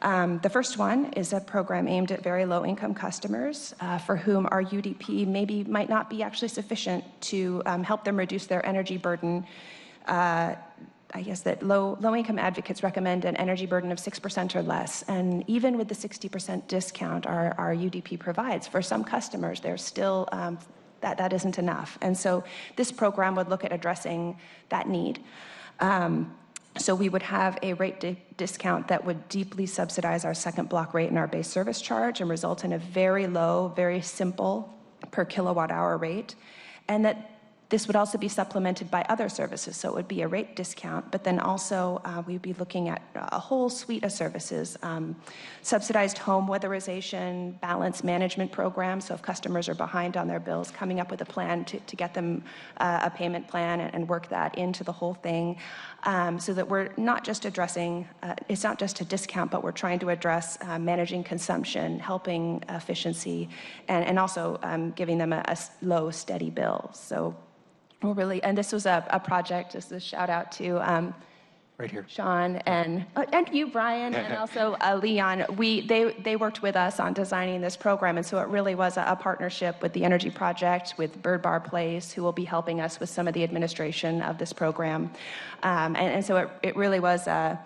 The first one is a program aimed at very low-income customers for whom our UDP might not be actually sufficient to help them reduce their energy burden. I guess that low-income advocates recommend an energy burden of 6% or less. And even with the 60% discount our UDP provides, for some customers, there's still that isn't enough. And so this program would look at addressing that need. So we would have a rate discount that would deeply subsidize our second block rate and our base service charge and result in a very low, very simple per kilowatt hour rate. And that this would also be supplemented by other services. So it would be a rate discount, but then also we'd be looking at a whole suite of services, subsidized home weatherization, balance management programs. So if customers are behind on their bills, coming up with a plan to get them a payment plan and work that into the whole thing. So that we're not just addressing, it's not just a discount, but we're trying to address managing consumption, helping efficiency, and also giving them a low, steady bill. So we're really, and this was a project, just a shout out to Right here. Sean and you, Brian, and also Leon. They worked with us on designing this program, and so it really was a partnership with the Energy Project, with Bird Bar Place, who will be helping us with some of the administration of this program, and so it really was a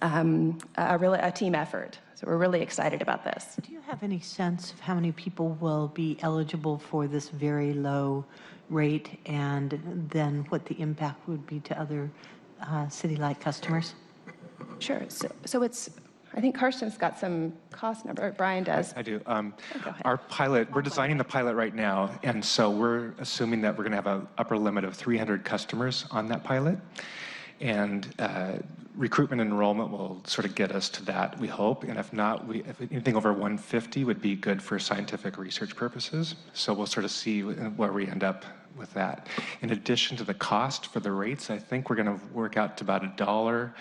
team effort. So we're really excited about this. Do you have any sense of how many people will be eligible for this very low rate, and then what the impact would be to other City Light customers? Sure. So it's, I think Karsten's got some cost number. Brian does. I do. Go ahead. Our pilot, we're designing the pilot right now, and so we're assuming that we're going to have an upper limit of 300 customers on that pilot. And recruitment and enrollment will sort of get us to that, we hope. And if not, if anything over 150 would be good for scientific research purposes. So we'll sort of see where we end up with that. In addition to the cost for the rates, I think we're going to work out to about $1,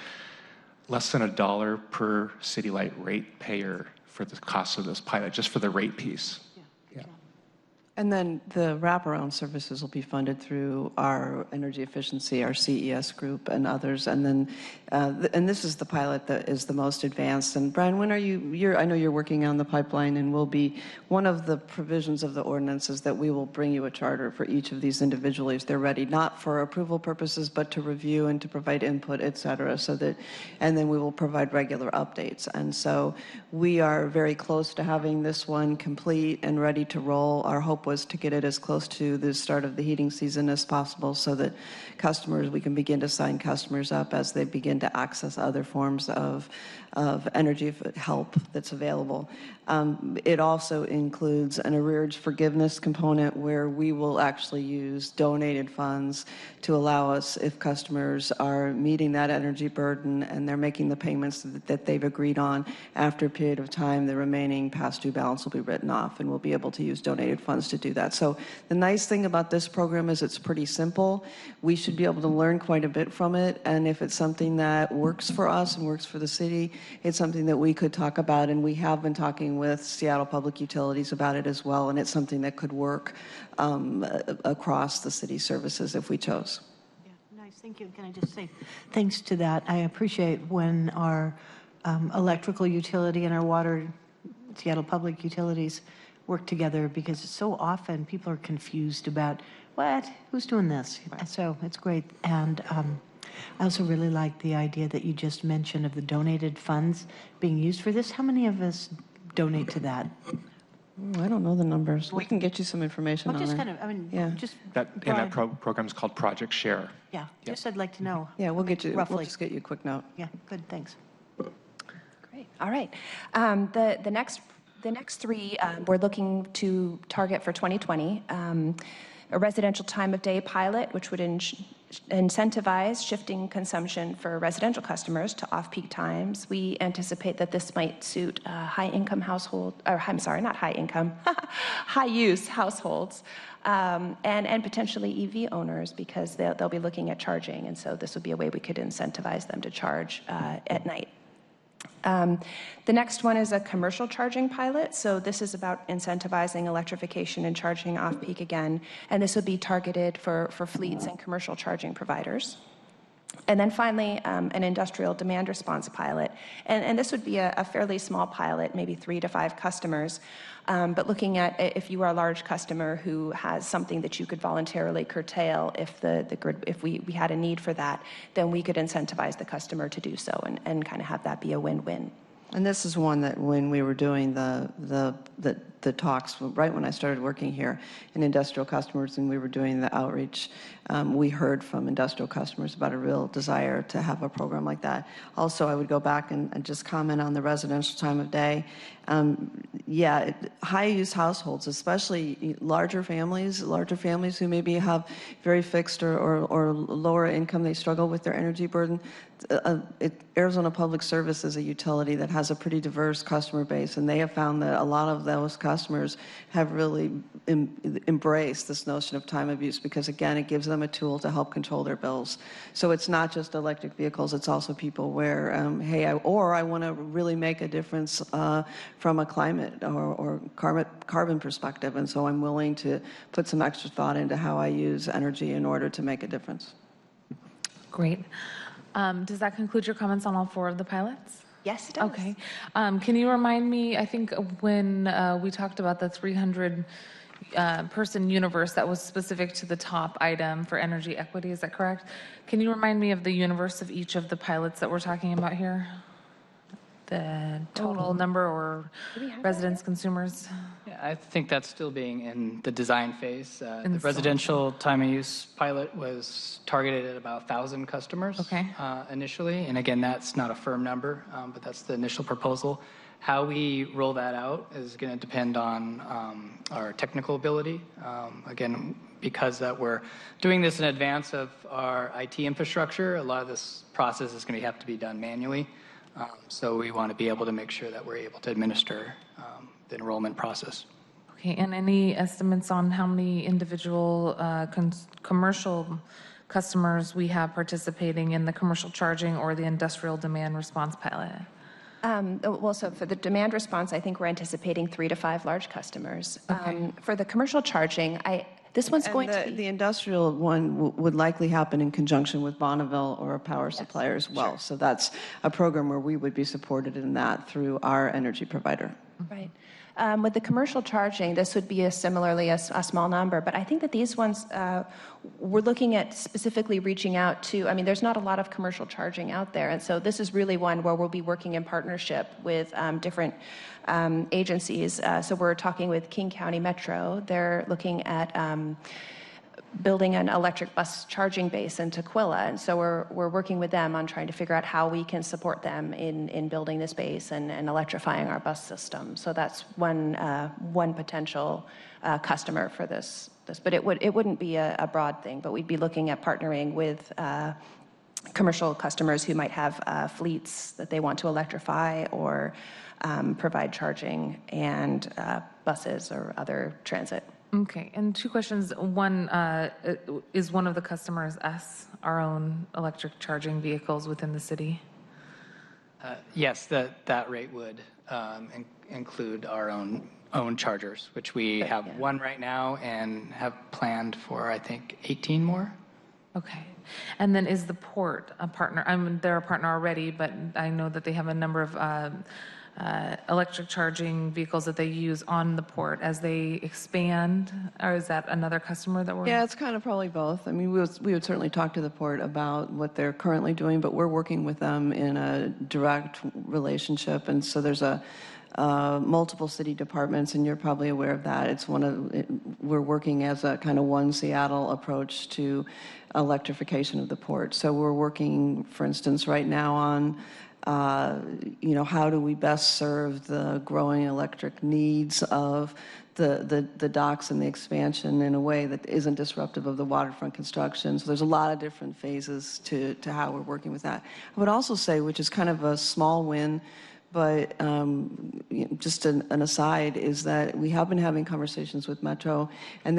less than $1 per City Light rate payer for the cost of this pilot, just for the rate piece. And then the wraparound services will be funded through our energy efficiency, our CES group, and others. And then, and this is the pilot that is the most advanced. And Brian, when are you? I know you're working on the pipeline, and will be one of the provisions of the ordinance is that we will bring you a charter for each of these individually if they're ready, not for approval purposes, but to review and to provide input, et cetera. So that, and then we will provide regular updates. And so we are very close to having this one complete and ready to roll. Our hope was to get it as close to the start of the heating season as possible so that we can begin to sign customers up as they begin to access other forms of energy help that's available. It also includes an arrearage forgiveness component where we will actually use donated funds to allow us, if customers are meeting that energy burden and they're making the payments that they've agreed on, after a period of time, the remaining past due balance will be written off, and we'll be able to use donated funds to do that. So the nice thing about this program is it's pretty simple. We should be able to learn quite a bit from it, and if it's something that works for us and works for the city, it's something that we could talk about, and we have been talking with Seattle Public Utilities about it as well, and it's something that could work across the city services if we chose. Yeah, nice, thank you. Can I just say thanks to that? I appreciate when our electrical utility and our water, Seattle Public Utilities, work together, because so often people are confused about who's doing this? So it's great. And I also really like the idea that you just mentioned of the donated funds being used for this. How many of us donate to that? I don't know the numbers. We can get you some information on just it. kind of, I mean, Yeah. just. That program is called Project Share. Yeah, just I'd like to know. Yeah, we'll get you. Roughly. We'll just get you a quick note. Yeah, good, thanks. Great. All right. The next three we're looking to target for 2020. A residential time of day pilot, which would incentivize shifting consumption for residential customers to off-peak times. We anticipate that this might suit high-income household, or I'm sorry, not high-income, high-use households, and potentially EV owners, because they'll be looking at charging, and so this would be a way we could incentivize them to charge at night. The next one is a commercial charging pilot. So this is about incentivizing electrification and charging off-peak again. And this would be targeted for fleets and commercial charging providers. And then finally, an industrial demand response pilot. And this would be a fairly small pilot, maybe 3 to 5 customers. But looking at if you are a large customer who has something that you could voluntarily curtail, if the grid, if we had a need for that, then we could incentivize the customer to do so and kind of have that be a win-win. And this is one that when we were doing the talks, right when I started working here in industrial customers and we were doing the outreach, we heard from industrial customers about a real desire to have a program like that. Also, I would go back and just comment on the residential time of day. Yeah, high-use households, especially larger families who maybe have very fixed or lower income, they struggle with their energy burden. Arizona Public Service is a utility that has a pretty diverse customer base, and they have found that a lot of those customers have really embraced this notion of time of use because, again, it gives them a tool to help control their bills. So it's not just electric vehicles, it's also people where, hey, I want to really make a difference from a climate or carbon perspective, and so I'm willing to put some extra thought into how I use energy in order to make a difference. Great. Does that conclude your comments on all 4 of the pilots? Yes, it does. Okay. Can you remind me, I think when we talked about the 300 person universe, that was specific to the top item for energy equity, is that correct? Can you remind me of the universe of each of the pilots that we're talking about here? The total number or residents, consumers? Yeah, I think that's still being in the design phase. The residential time of use pilot was targeted at about 1,000 customers initially. And again, that's not a firm number, but that's the initial proposal. How we roll that out is going to depend on our technical ability. Again, because that we're doing this in advance of our IT infrastructure, a lot of this process is going to have to be done manually. So we want to be able to make sure that we're able to administer the enrollment process. Okay, and any estimates on how many individual commercial customers we have participating in the commercial charging or the industrial demand response pilot? Well, so for the demand response, I think we're anticipating 3 to 5 large customers. For the commercial charging, this one's going to be... The industrial one would likely happen in conjunction with Bonneville or a power supplier as well. Sure. So that's a program where we would be supported in that through our energy provider. Right. With the commercial charging, this would be similarly a small number, but I think that these ones, we're looking at specifically reaching out to, I mean, there's not a lot of commercial charging out there, and so this is really one where we'll be working in partnership with different agencies. So we're talking with King County Metro. They're looking at building an electric bus charging base in Tukwila, and so we're working with them on trying to figure out how we can support them in building this base and electrifying our bus system. So that's one potential customer for this. But it wouldn't be a broad thing, but we'd be looking at partnering with commercial customers who might have fleets that they want to electrify or provide charging and buses or other transit. Okay, and 2 questions. One, is one of the customers us, our own electric charging vehicles within the city? Yes, that rate would include our own chargers, which we have 1 right now and have planned for, I think, 18 more. Okay. And then is the port a partner? I mean, they're a partner already, but I know that they have a number of electric charging vehicles that they use on the port as they expand, or is that another customer that we're... Yeah, it's kind of probably both. I mean, we would certainly talk to the port about what they're currently doing, but we're working with them in a direct relationship, and so there's multiple city departments, and you're probably aware of that. We're working as a kind of one Seattle approach to electrification of the port. So we're working, for instance, right now on how do we best serve the growing electric needs of the docks and the expansion in a way that isn't disruptive of the waterfront construction. So there's a lot of different phases to how we're working with that. I would also say, which is kind of a small win, but just an aside, is that we have been having conversations with Metro, and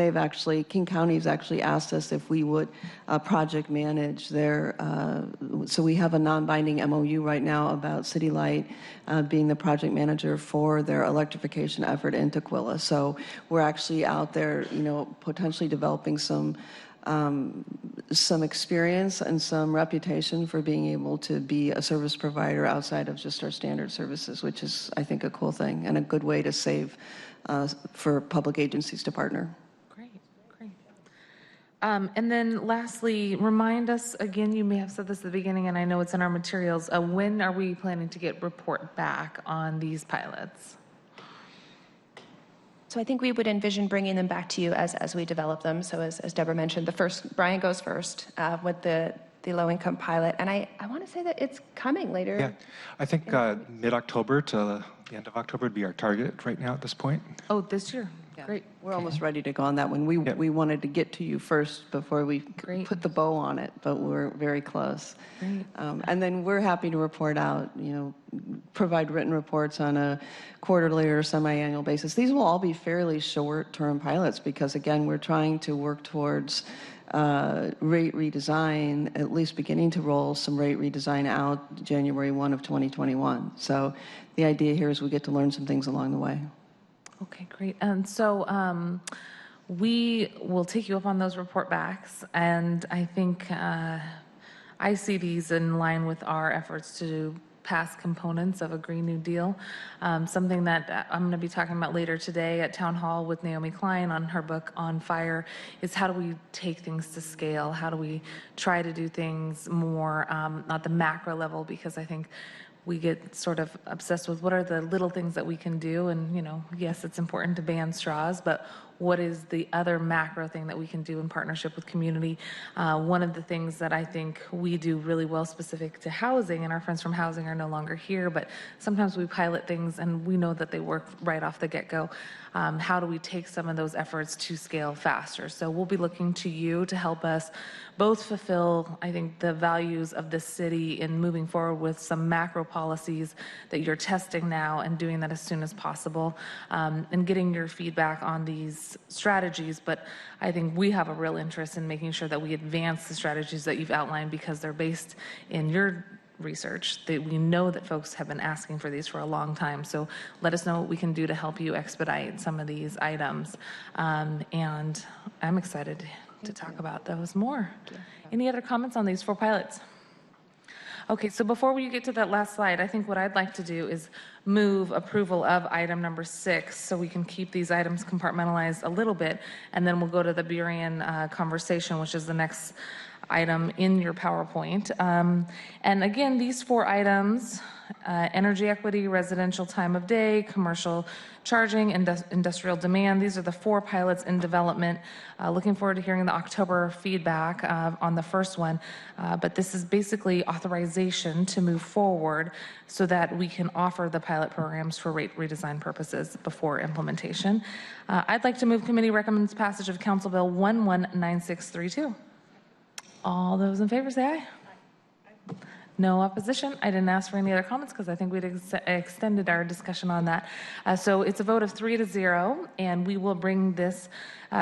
King County's actually asked us if we would project manage their, so we have a non-binding MOU right now about City Light being the project manager for their electrification effort in Tukwila. So we're actually out there, potentially developing some experience and some reputation for being able to be a service provider outside of just our standard services, which is, I think, a cool thing and a good way to save for public agencies to partner. Great. And then lastly, remind us again, you may have said this at the beginning, and I know it's in our materials, when are we planning to get report back on these pilots? So I think we would envision bringing them back to you as we develop them. So as Deborah mentioned, Brian goes first with the low-income pilot. And I want to say that it's coming later. Yeah, I think mid-October to the end of October would be our target right now at this point. Oh, this year? Yeah. Great. We're almost ready to go on that one. We wanted to get to you first before we put the bow on it, but we're very close. Great. And then we're happy to report out, provide written reports on a quarterly or semi-annual basis. These will all be fairly short-term pilots because, again, we're trying to work towards rate redesign, at least beginning to roll some rate redesign out January 1 of 2021. So the idea here is we get to learn some things along the way. Okay, great. And so we will take you up on those report backs, and I think I see these in line with our efforts to pass components of a Green New Deal. Something that I'm going to be talking about later today at Town Hall with Naomi Klein on her book On Fire is how do we take things to scale? How do we try to do things more, not the macro level, because I think we get sort of obsessed with what are the little things that we can do. And, you know, yes, it's important to ban straws, but what is the other macro thing that we can do in partnership with community? One of the things that I think we do really well specific to housing, and our friends from housing are no longer here, but sometimes we pilot things and we know that they work right off the get-go. How do we take some of those efforts to scale faster? So we'll be looking to you to help us both fulfill, I think, the values of the city in moving forward with some macro policies that you're testing now and doing that as soon as possible, and getting your feedback on these strategies. But I think we have a real interest in making sure that we advance the strategies that you've outlined because they're based in your research. That we know that folks have been asking for these for a long time. So let us know what we can do to help you expedite some of these items. And I'm excited to talk about those more. Any other comments on these 4 pilots? Okay, so before we get to that last slide, I think what I'd like to do is move approval of item number 6 so we can keep these items compartmentalized a little bit, and then we'll go to the Burien conversation, which is the next item in your PowerPoint. And again, these 4 items, energy equity, residential time of day, commercial charging, industrial demand, these are the 4 pilots in development. Looking forward to hearing the October feedback on the first one. But this is basically authorization to move forward so that we can offer the pilot programs for rate redesign purposes before implementation. I'd like to move committee recommends passage of Council Bill 119632. All those in favor say aye. No opposition. I didn't ask for any other comments because I think we'd extended our discussion on that. So it's a vote of 3-0, and we will bring this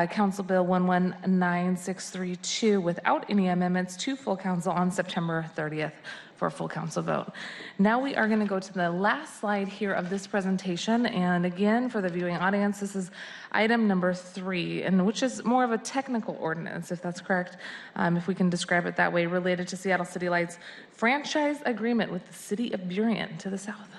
Council Bill 119632 without any amendments to full council on September 30th for a full council vote. Now we are going to go to the last slide here of this presentation. And again, for the viewing audience, this is item number 3, and which is more of a technical ordinance, if that's correct, if we can describe it that way, related to Seattle City Light's franchise agreement with the city of Burien to the south.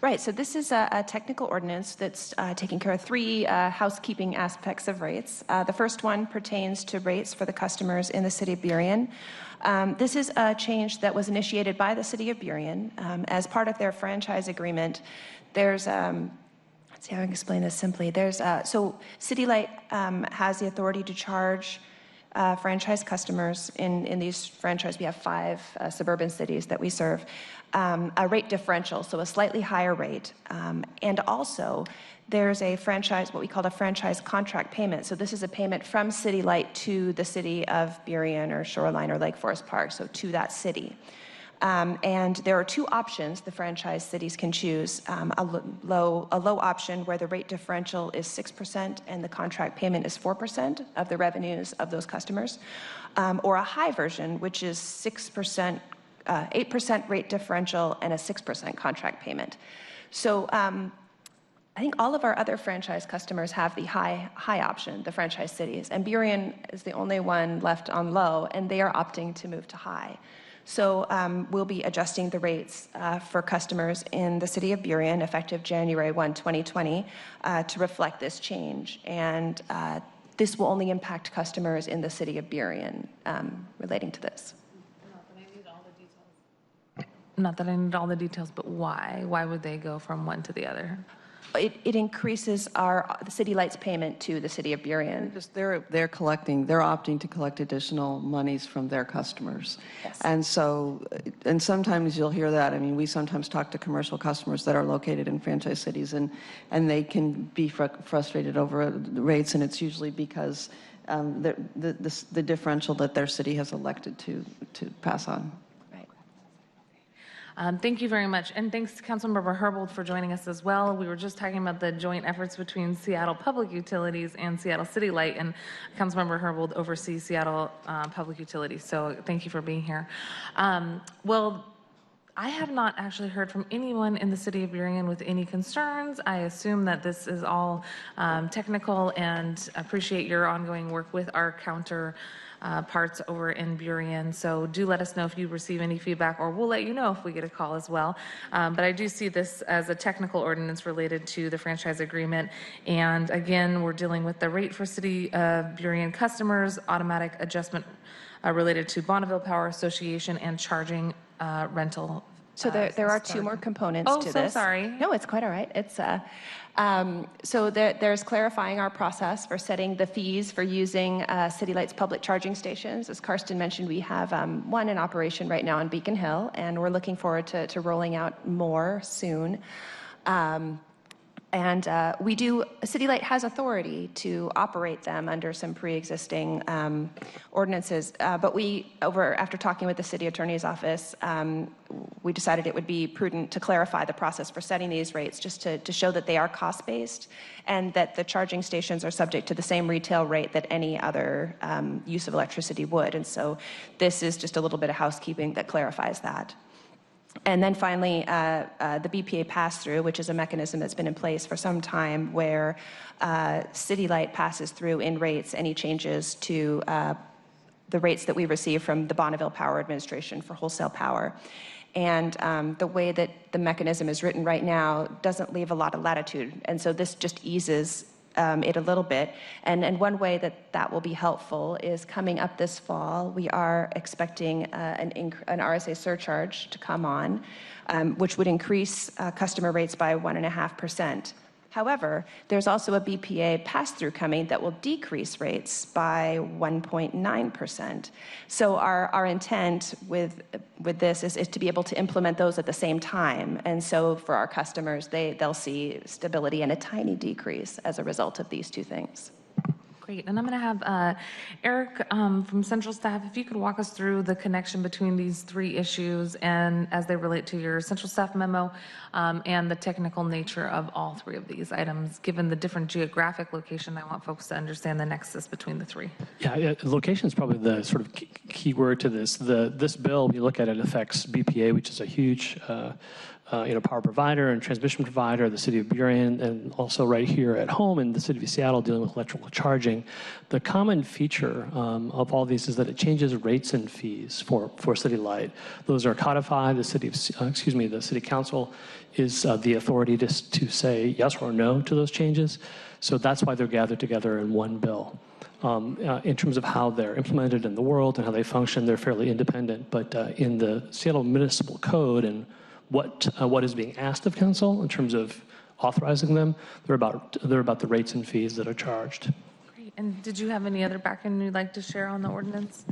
Right, so this is a technical ordinance that's taking care of 3 housekeeping aspects of rates. The first one pertains to rates for the customers in the city of Burien. This is a change that was initiated by the city of Burien as part of their franchise agreement. There's, let's see how I can explain this simply. So City Light has the authority to charge franchise customers in these franchise. We have 5 suburban cities that we serve. A rate differential, so a slightly higher rate. And also, there's a franchise, what we call a franchise contract payment. So this is a payment from City Light to the city of Burien or Shoreline or Lake Forest Park, so to that city. And there are 2 options the franchise cities can choose. A low option where the rate differential is 6% and the contract payment is 4% of the revenues of those customers. Or a high version, which is 8% rate differential and a 6% contract payment. So I think all of our other franchise customers have the high option, the franchise cities, and Burien is the only one left on low, and they are opting to move to high. So we'll be adjusting the rates for customers in the city of Burien effective January 1, 2020 to reflect this change. And this will only impact customers in the city of Burien relating to this. Not that I need all the details, but why? Why would they go from one to the other? It increases the City Light's payment to the city of Burien. They're opting to collect additional monies from their customers. Yes. And so, and sometimes you'll hear that. I mean, we sometimes talk to commercial customers that are located in franchise cities, and they can be frustrated over the rates, and it's usually because the differential that their city has elected to pass on. Thank you very much. And thanks to Councilmember Herbold for joining us as well. We were just talking about the joint efforts between Seattle Public Utilities and Seattle City Light, and Councilmember Herbold oversees Seattle Public Utilities. So thank you for being here. Well, I have not actually heard from anyone in the city of Burien with any concerns. I assume that this is all technical, and appreciate your ongoing work with our counterparts over in Burien. So do let us know if you receive any feedback, or we'll let you know if we get a call as well. But I do see this as a technical ordinance related to the franchise agreement. And again, we're dealing with the rate for City of Burien customers, automatic adjustment related to Bonneville Power Association, and charging rental. So there are two more components to this. Oh, so sorry. No, it's quite all right. It's so there's clarifying our process for setting the fees for using City Light's public charging stations. As Karsten mentioned, we have one in operation right now on Beacon Hill, and we're looking forward to rolling out more soon. City Light has authority to operate them under some pre-existing ordinances, but after talking with the city attorney's office, we decided it would be prudent to clarify the process for setting these rates, just to show that they are cost-based and that the charging stations are subject to the same retail rate that any other use of electricity would. And so this is just a little bit of housekeeping that clarifies that. And then finally, the BPA pass-through, which is a mechanism that's been in place for some time, where City Light passes through in rates any changes to the rates that we receive from the Bonneville Power Administration for wholesale power. And the way that the mechanism is written right now doesn't leave a lot of latitude. And so this just eases it a little bit. And one way that will be helpful is coming up this fall, we are expecting an RSA surcharge to come on, which would increase customer rates by 1.5%. However, there's also a BPA pass-through coming that will decrease rates by 1.9%. So our intent with this is to be able to implement those at the same time. And so for our customers, they'll see stability and a tiny decrease as a result of these two things. Great. And I'm going to have Eric from Central Staff, if you could walk us through the connection between these three issues and as they relate to your Central Staff memo and the technical nature of all three of these items. Given the different geographic location, I want folks to understand the nexus between the three. Yeah, location is probably the sort of key word to this. This bill, when you look at it, affects BPA, which is a huge power provider and transmission provider, the city of Burien, and also right here at home in the city of Seattle dealing with electrical charging. The common feature of all these is that it changes rates and fees for City Light. Those are codified. The city council is the authority to say yes or no to those changes. So that's why they're gathered together in one bill. In terms of how they're implemented in the world and how they function, they're fairly independent. But in the Seattle Municipal Code and what is being asked of council in terms of authorizing them, they're about the rates and fees that are charged. Great. And did you have any other background you'd like to share on the ordinance?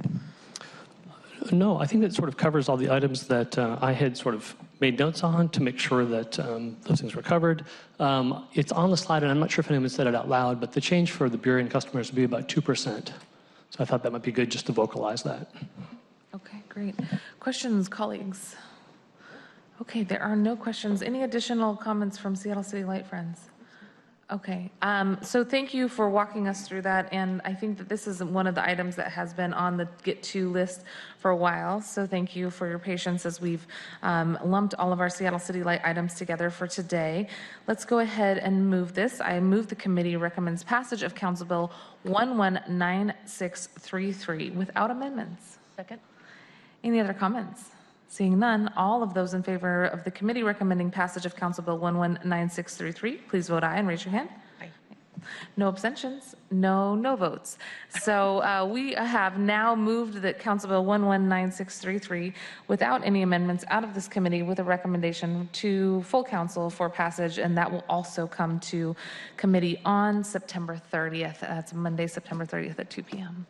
No, I think that sort of covers all the items that I had sort of made notes on to make sure that those things were covered. It's on the slide, and I'm not sure if anyone said it out loud, but the change for the Burien customers would be about 2%. So I thought that might be good just to vocalize that. Okay, great. Questions, colleagues? Okay, there are no questions. Any additional comments from Seattle City Light friends? Okay, so thank you for walking us through that, and I think that this is one of the items that has been on the get-to list for a while, so thank you for your patience as we've lumped all of our Seattle City Light items together for today. Let's go ahead and move this. I move the committee recommends passage of Council Bill 119633 without amendments. Second. Any other comments? Seeing none, all of those in favor of the committee recommending passage of Council Bill 119633, please vote aye and raise your hand. Aye. No abstentions, no votes. So we have now moved that Council Bill 119633 without any amendments out of this committee with a recommendation to full council for passage, and that will also come to committee on September 30th. That's Monday, September 30th at 2 p.m.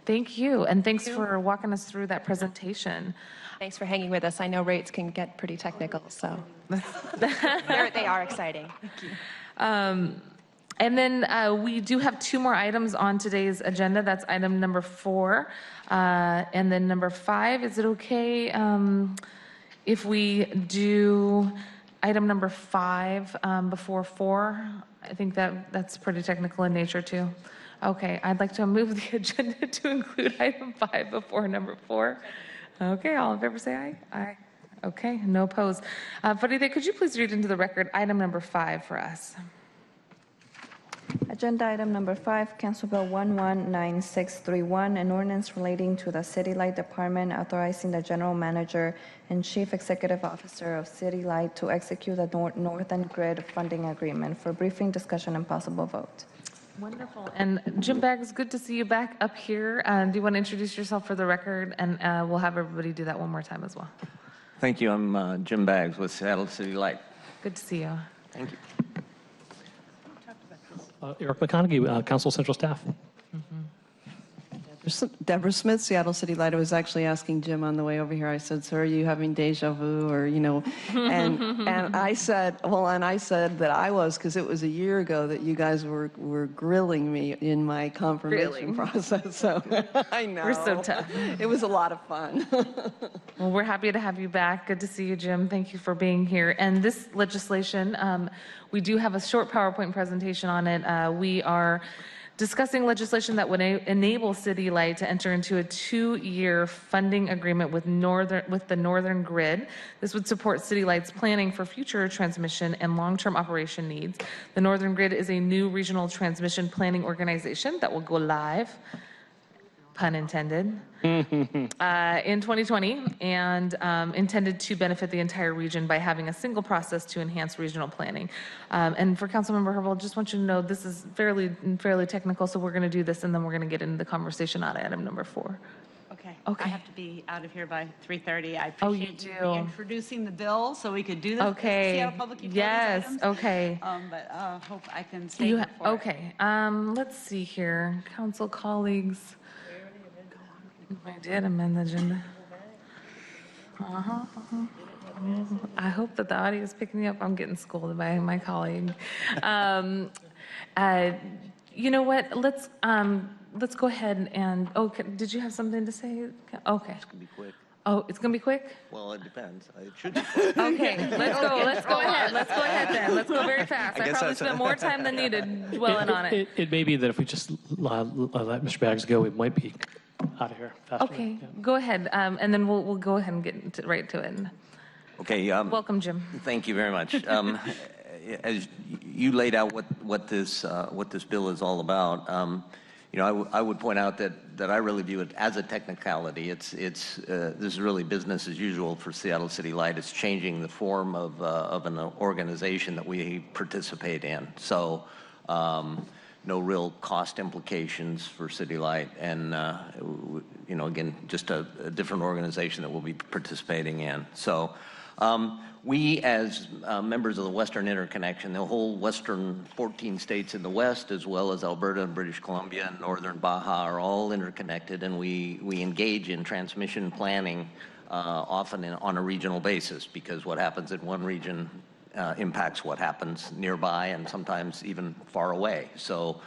Thank you, and thanks for walking us through that presentation. Thanks for hanging with us. I know rates can get pretty technical, so they are exciting. Thank you. And then we do have two more items on today's agenda. That's item number 4 and then number 5. Is it okay if we do item number 5 before 4? I think that's pretty technical in nature too. Okay, I'd like to move the agenda to include item 5 before number 4. Okay, all in favor say aye. Aye. Okay, no opposed. Faride, could you please read into the record item number 5 for us? Agenda item number 5, Council Bill 119631, an ordinance relating to the City Light Department authorizing the General Manager and Chief Executive Officer of City Light to execute the Northern Grid funding agreement for briefing, discussion, and possible vote. Wonderful. And Jim Baggs, good to see you back up here. Do you want to introduce yourself for the record? And we'll have everybody do that one more time as well. Thank you. I'm Jim Baggs with Seattle City Light. Good to see you. Thank you. Eric McConaughey, Council Central Staff. Deborah Smith, Seattle City Light. I was actually asking Jim on the way over here. I said, "Sir, are you having deja vu?" Or, you know, and I said, that I was, because it was a year ago that you guys were grilling me in my confirmation process. So I know We're so tough. It was a lot of fun. Well, we're happy to have you back. Good to see you, Jim. Thank you for being here. And this legislation, we do have a short PowerPoint presentation on it. We are discussing legislation that would enable City Light to enter into a 2-year funding agreement with the Northern Grid. This would support City Light's planning for future transmission and long-term operation needs. The Northern Grid is a new regional transmission planning organization that will go live, pun intended, in 2020, and intended to benefit the entire region by having a single process to enhance regional planning. And for Councilmember Herbold, just want you to know this is fairly technical, so we're going to do this and then we're going to get into the conversation on item number 4. Okay. Okay. I have to be out of here by 3:30. I Oh, you appreciate do. introducing the bill so we could do this. Okay. Seattle Public Utilities Yes. items. Okay. But hope I can stay here for it. Okay. Let's see here, council colleagues. I did amend the agenda. I hope that the audio is picking me up. I'm getting scolded by my colleague. You know what? Let's go ahead and. Oh, did you have something to say? Okay. It's going to be quick. Oh, it's going to be quick? Well, it depends. It should be quick. Okay, let's go ahead. Let's go ahead then. Let's go very fast. I probably spent more time than needed dwelling on it. It may be that if we just let Mr. Baggs go, we might be out of here faster. Okay, Yeah. go ahead, and then we'll go ahead and get right to it. Okay. Welcome, Jim. Thank you very much. As you laid out what this bill is all about, you know, I would point out that I really view it as a technicality. This is really business as usual for Seattle City Light. It's changing the form of an organization that we participate in. So no real cost implications for City Light, and you know, again, just a different organization that we'll be participating in. So we, as members of the Western Interconnection, the whole western 14 states in the west, as well as Alberta and British Columbia and northern Baja, are all interconnected, and we engage in transmission planning often on a regional basis, because what happens in one region impacts what happens nearby and sometimes even far away. So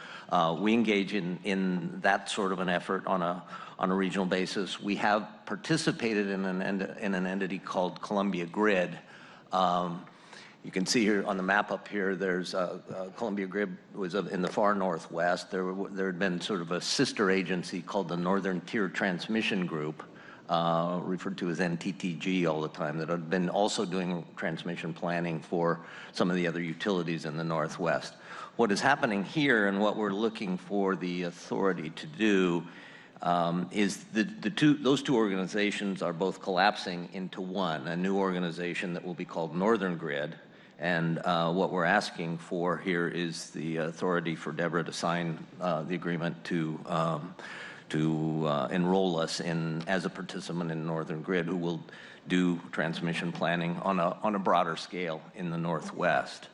we engage in that sort of an effort on a regional basis. We have participated in an entity called Columbia Grid. You can see here on the map up here, there's Columbia Grid was in the far northwest. There had been sort of a sister agency called the Northern Tier Transmission Group, referred to as NTTG all the time, that had been also doing transmission planning for some of the other utilities in the Northwest. What is happening here, and what we're looking for the authority to do, is those two organizations are both collapsing into one, a new organization that will be called Northern Grid. And what we're asking for here is the authority for Deborah to sign the agreement to enroll us as a participant in Northern Grid, who will do transmission planning on a broader scale in the Northwest.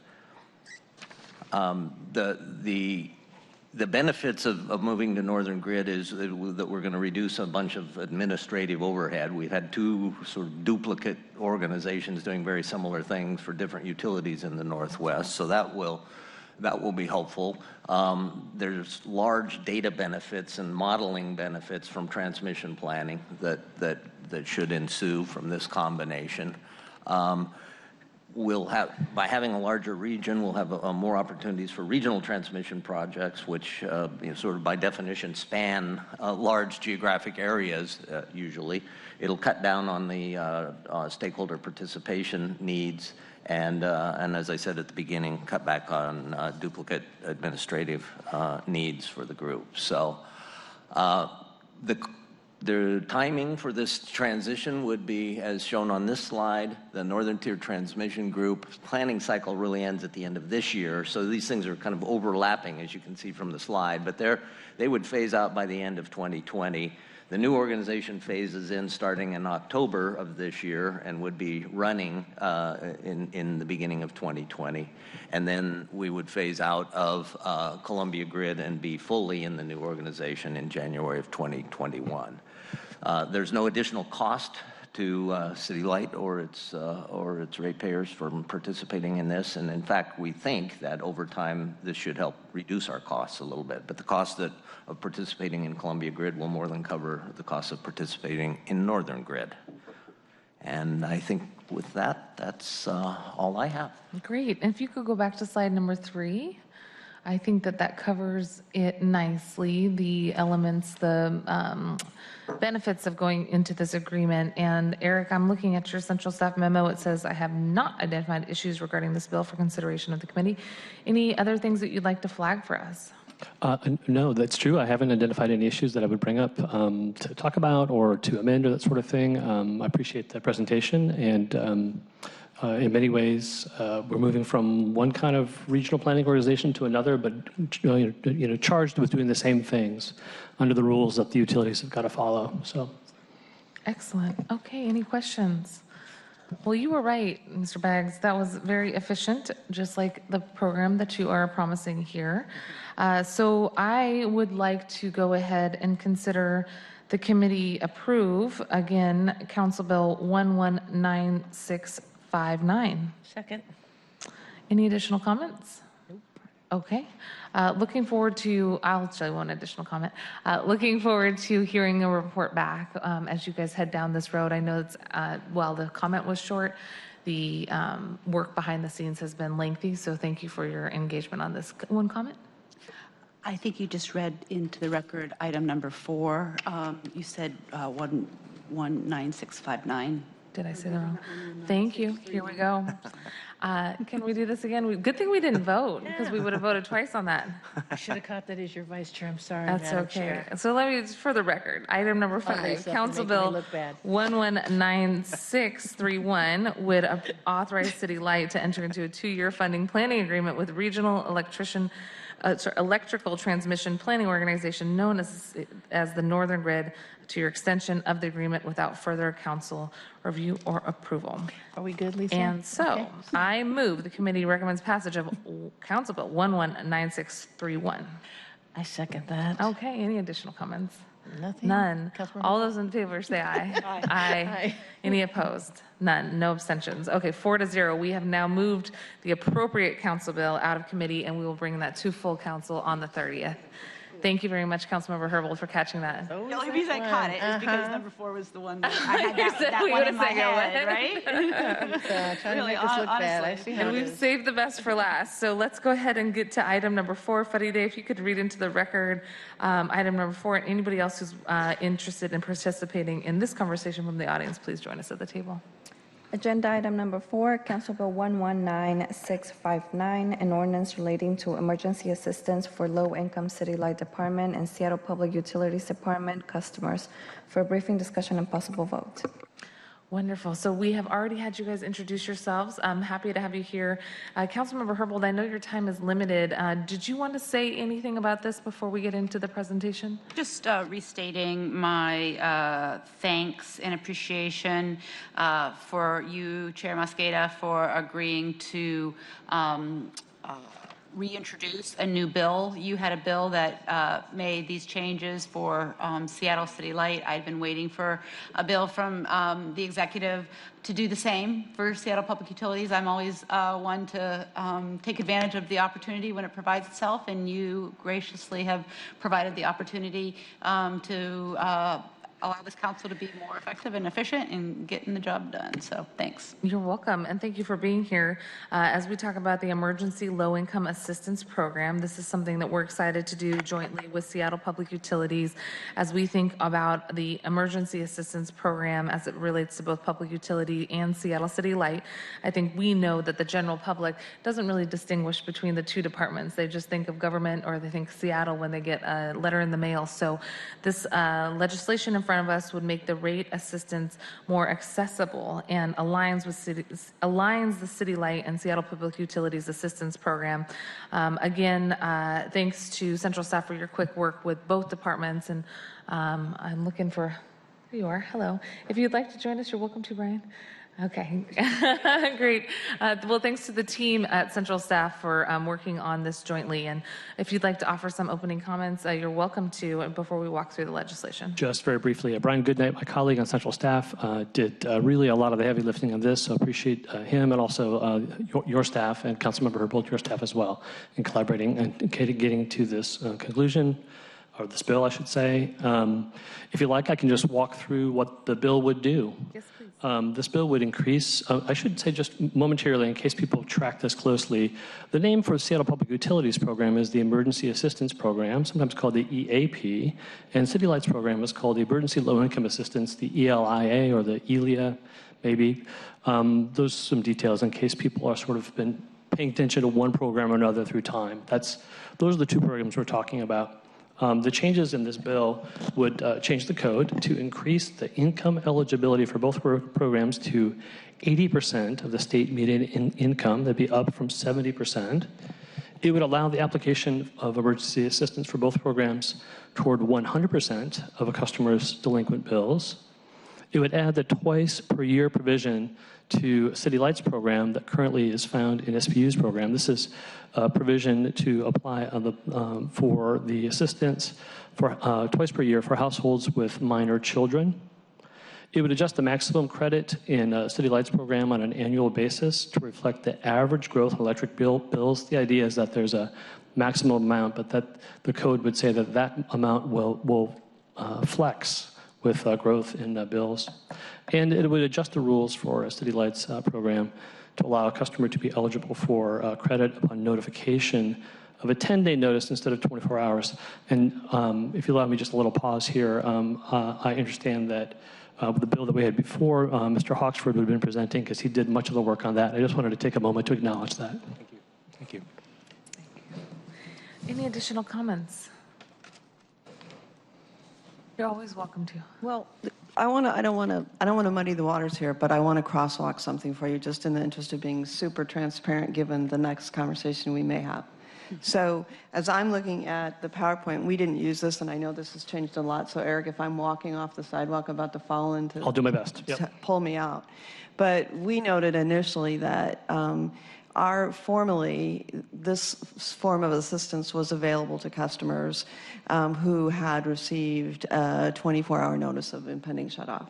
The benefits of moving to Northern Grid is that we're going to reduce a bunch of administrative overhead. We've had two sort of duplicate organizations doing very similar things for different utilities in the Northwest, so that will be helpful. There's large data benefits and modeling benefits from transmission planning that should ensue from this combination. we'll have, by having a larger region, we'll have more opportunities for regional transmission projects, which sort of by definition span large geographic areas usually. It'll cut down on the stakeholder participation needs, and as I said at the beginning, cut back on duplicate administrative needs for the group. So the timing for this transition would be, as shown on this slide, the Northern Tier Transmission Group planning cycle really ends at the end of this year. So these things are kind of overlapping, as you can see from the slide, but they would phase out by the end of 2020. The new organization phases in starting in October of this year and would be running in the beginning of 2020. And then we would phase out of Columbia Grid and be fully in the new organization in January of 2021. There's no additional cost to City Light or its ratepayers from participating in this. And in fact, we think that over time, this should help reduce our costs a little bit. But the cost of participating in Columbia Grid will more than cover the cost of participating in Northern Grid. And I think with that, that's all I have. Great. And if you could go back to slide number 3. I think that covers it nicely, the elements, the benefits of going into this agreement. And Eric, I'm looking at your central staff memo. It says, I have not identified issues regarding this bill for consideration of the committee. Any other things that you'd like to flag for us? No, that's true. I haven't identified any issues that I would bring up to talk about or to amend or that sort of thing. I appreciate the presentation, and in many ways, we're moving from one kind of regional planning organization to another, but charged with doing the same things under the rules that the utilities have got to follow. So, excellent. Okay, any questions? Well, you were right, Mr. Baggs. That was very efficient, just like the program that you are promising here. So I would like to go ahead and consider the committee approve, again, Council Bill 119659. Second. Any additional comments? Nope. Okay. Looking forward to, I'll show you one additional comment. Looking forward to hearing a report back as you guys head down this road. I know it's, while the comment was short, the work behind the scenes has been lengthy, so thank you for your engagement on this. One comment? I think you just read into the record item number 4. You said 19659. Did I say that wrong? Thank you. Here we go. Can we do this again? Good thing we didn't vote, because we would have voted twice on that. I should have caught that as your vice chair. I'm sorry. That's Madam okay. Chair. So let me, for the record, item number 5, Council Bill 119631 would authorize City Light to enter into a 2-year funding planning agreement with regional electrical transmission planning organization known as the Northern Grid to your extension of the agreement without further council review or approval. Are we good, Lisa? And so Okay. I move the committee recommends passage of Council Bill 119631. I second that. Okay, any additional comments? Nothing. None. Councilmember All those in favor say aye. Aye. Aye. Any opposed? None. No abstentions. Okay, 4-0. We have now moved the appropriate council bill out of committee, and we will bring that to full council on the 30th. Thank you very much, Councilmember Herbold, for catching that. The only reason I caught it is because number 4 was the one that I had You said that we one would in have my said go head, ahead. right? Trying Really, to make us look bad. I honestly. see how And it we've is. saved the best for last. So let's go ahead and get to item number 4. Fuddy Day, if you could read into the record item number 4. And anybody else who's interested in participating in this conversation from the audience, please join us at the table. Agenda item number 4, Council Bill 119659, an ordinance relating to emergency assistance for low-income City Light Department and Seattle Public Utilities Department customers. For a briefing, discussion, and possible vote. Wonderful. So we have already had you guys introduce yourselves. I'm happy to have you here. Councilmember Herbold, I know your time is limited. Did you want to say anything about this before we get into the presentation? Just restating my thanks and appreciation for you, Chair Mosqueda, for agreeing to reintroduce a new bill. You had a bill that made these changes for Seattle City Light. I'd been waiting for a bill from the executive to do the same for Seattle Public Utilities. I'm always one to take advantage of the opportunity when it provides itself, and you graciously have provided the opportunity to allow this council to be more effective and efficient in getting the job done. So thanks. You're welcome, and thank you for being here. As we talk about the Emergency Low-Income Assistance Program, this is something that we're excited to do jointly with Seattle Public Utilities as we think about the Emergency Assistance Program as it relates to both public utility and Seattle City Light. I think we know that the general public doesn't really distinguish between the two departments. They just think of government or they think Seattle when they get a letter in the mail. So this legislation in front of us would make the rate assistance more accessible and aligns the City Light and Seattle Public Utilities Assistance Program. Again, thanks to Central staff for your quick work with both departments, and I'm looking for, here you are, hello. If you'd like to join us, you're welcome to, Brian. Okay, great. Well, thanks to the team at Central staff for working on this jointly. And if you'd like to offer some opening comments, you're welcome to before we walk through the legislation. Just very briefly, Brian Goodnight, my colleague on Central staff, did really a lot of the heavy lifting on this, so appreciate him and also your staff and Councilmember Herbold, your staff as well, in collaborating and getting to this conclusion, or this bill, I should say. If you like, I can just walk through what the bill would do. Yes, please. This bill would increase, I should say just momentarily in case people track this closely, the name for the Seattle Public Utilities Program is the Emergency Assistance Program, sometimes called the EAP, and City Light's program is called the Emergency Low Income Assistance, the ELIA or the ELIA, maybe. Those are some details in case people are sort of been paying attention to one program or another through time. Those are the two programs we're talking about. The changes in this bill would change the code to increase the income eligibility for both programs to 80% of the state median income. That'd be up from 70%. It would allow the application of emergency assistance for both programs toward 100% of a customer's delinquent bills. It would add the twice per year provision to City Light's program that currently is found in SPU's program. This is a provision to apply on for the assistance for twice per year for households with minor children. It would adjust the maximum credit in City Light's program on an annual basis to reflect the average growth in electric bills. The idea is that there's a maximum amount, but that the code would say that that amount will flex with growth in bills. And it would adjust the rules for City Light's program to allow a customer to be eligible for credit upon notification of a 10-day notice instead of 24 hours. And if you allow me just a little pause here, I understand that the bill that we had before, Mr. Hawksford would have been presenting because he did much of the work on that. I just wanted to take a moment to acknowledge that. Thank you. Thank you. Any additional comments? You're always welcome to. Well, I don't want to muddy the waters here, but I want to crosswalk something for you just in the interest of being super transparent given the next conversation we may have. So as I'm looking at the PowerPoint, we didn't use this, and I know this has changed a lot. So Eric, if I'm walking off the sidewalk about to fall into, I'll do my best. Yep. Pull me out. But we noted initially that formally, this form of assistance was available to customers who had received a 24-hour notice of impending shutoff.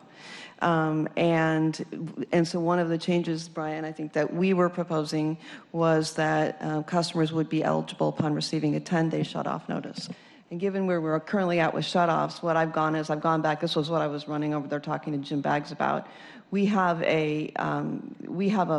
And so one of the changes, Brian, I think that we were proposing was that customers would be eligible upon receiving a 10-day shutoff notice. And given where we're currently at with shutoffs, what I've gone back, this was what I was running over there talking to Jim Baggs about. We have a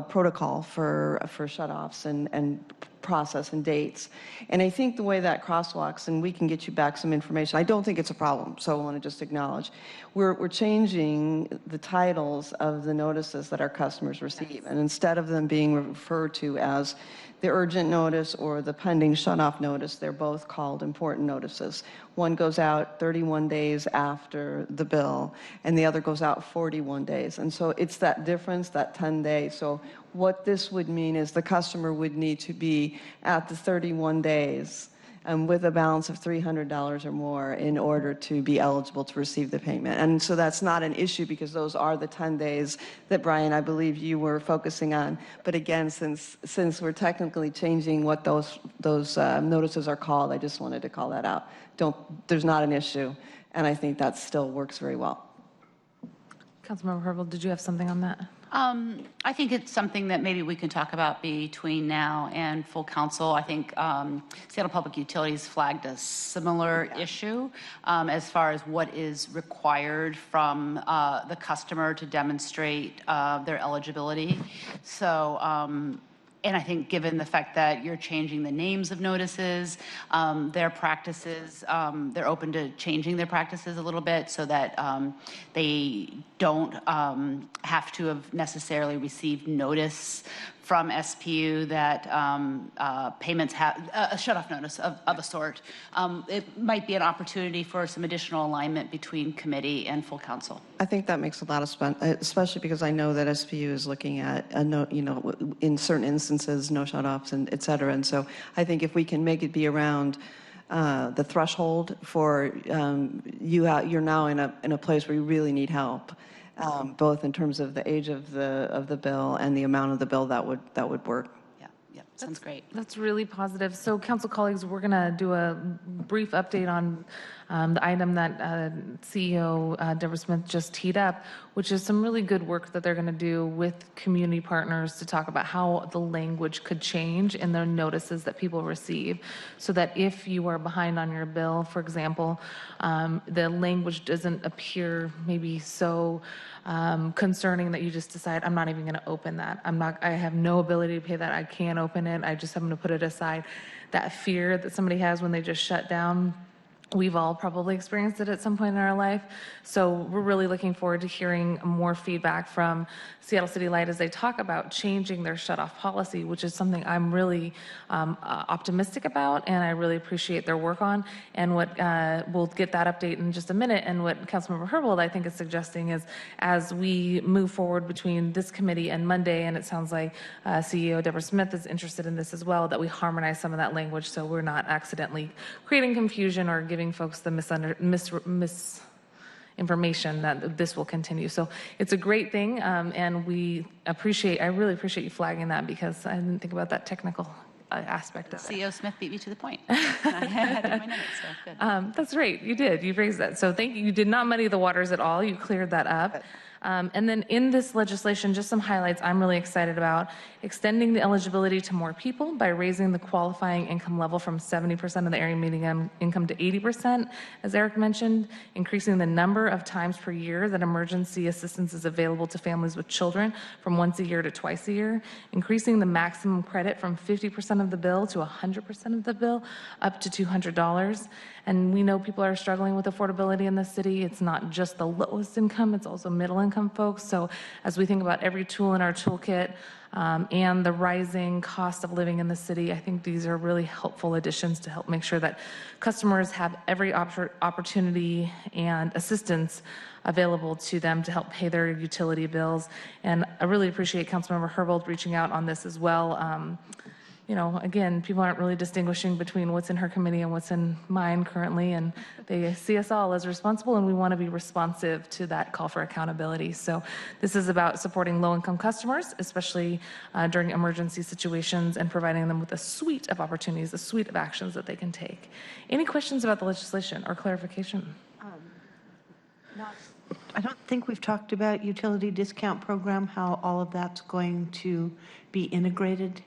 protocol for shutoffs and process and dates. And I think the way that crosswalks, and we can get you back some information, I don't think it's a problem, so I want to just acknowledge. We're changing the titles of the notices that our customers receive. And instead of them being referred to as the urgent notice or the pending shutoff notice, they're both called important notices. One goes out 31 days after the bill, and the other goes out 41 days. And so it's that difference, that 10 days. So what this would mean is the customer would need to be at the 31 days with a balance of $300 or more in order to be eligible to receive the payment. And so that's not an issue because those are the 10 days that, Brian, I believe you were focusing on. But again, since we're technically changing what those notices are called, I just wanted to call that out. There's not an issue, and I think that still works very well. Councilmember Herbold, did you have something on that? I think it's something that maybe we can talk about between now and full council. I think Seattle Public Utilities flagged a similar issue as far as what is required from the customer to demonstrate their eligibility. So, and I think given the fact that you're changing the names of notices, their practices, they're open to changing their practices a little bit so that they don't have to have necessarily received notice from SPU that payments have a shutoff notice of a sort. It might be an opportunity for some additional alignment between committee and full council. I think that makes a lot of sense, especially because I know that SPU is looking at, in certain instances, no shutoffs and et cetera. And so I think if we can make it be around the threshold for you're now in a place where you really need help, both in terms of the age of the bill and the amount of the bill, that would work. Yeah, sounds great. That's really positive. So, council colleagues, we're going to do a brief update on the item that CEO Deborah Smith just teed up, which is some really good work that they're going to do with community partners to talk about how the language could change in the notices that people receive, so that if you are behind on your bill, for example, the language doesn't appear maybe so concerning that you just decide, I'm not even going to open that. I have no ability to pay that. I can't open it. I just have to put it aside. That fear that somebody has when they just shut down, we've all probably experienced it at some point in our life. So we're really looking forward to hearing more feedback from Seattle City Light as they talk about changing their shutoff policy, which is something I'm really optimistic about, and I really appreciate their work on. And what we'll get that update in just a minute. And what Councilmember Herbold, I think, is suggesting is as we move forward between this committee and Monday, and it sounds like CEO Deborah Smith is interested in this as well, that we harmonize some of that language so we're not accidentally creating confusion or giving folks the misinformation that this will continue. So it's a great thing, and I really appreciate you flagging that, because I didn't think about that technical aspect of it. CEO Smith beat me to the point. I had it in my notes, so good. That's great. You did. You raised that. So thank you. You did not muddy the waters at all. You cleared that up. And then in this legislation, just some highlights I'm really excited about: extending the eligibility to more people by raising the qualifying income level from 70% of the area median income to 80%, as Eric mentioned, increasing the number of times per year that emergency assistance is available to families with children from once a year to twice a year, increasing the maximum credit from 50% of the bill to 100% of the bill, up to $200. And we know people are struggling with affordability in the city. It's not just the lowest income, it's also middle income folks. So as we think about every tool in our toolkit and the rising cost of living in the city, I think these are really helpful additions to help make sure that customers have every opportunity and assistance available to them to help pay their utility bills. And I really appreciate Councilmember Herbold reaching out on this as well. Again, people aren't really distinguishing between what's in her committee and what's in mine currently, and they see us all as responsible, and we want to be responsive to that call for accountability. So this is about supporting low-income customers, especially during emergency situations, and providing them with a suite of opportunities, a suite of actions that they can take. Any questions about the legislation or clarification? I don't think we've talked about utility discount program, how all of that's going to be integrated.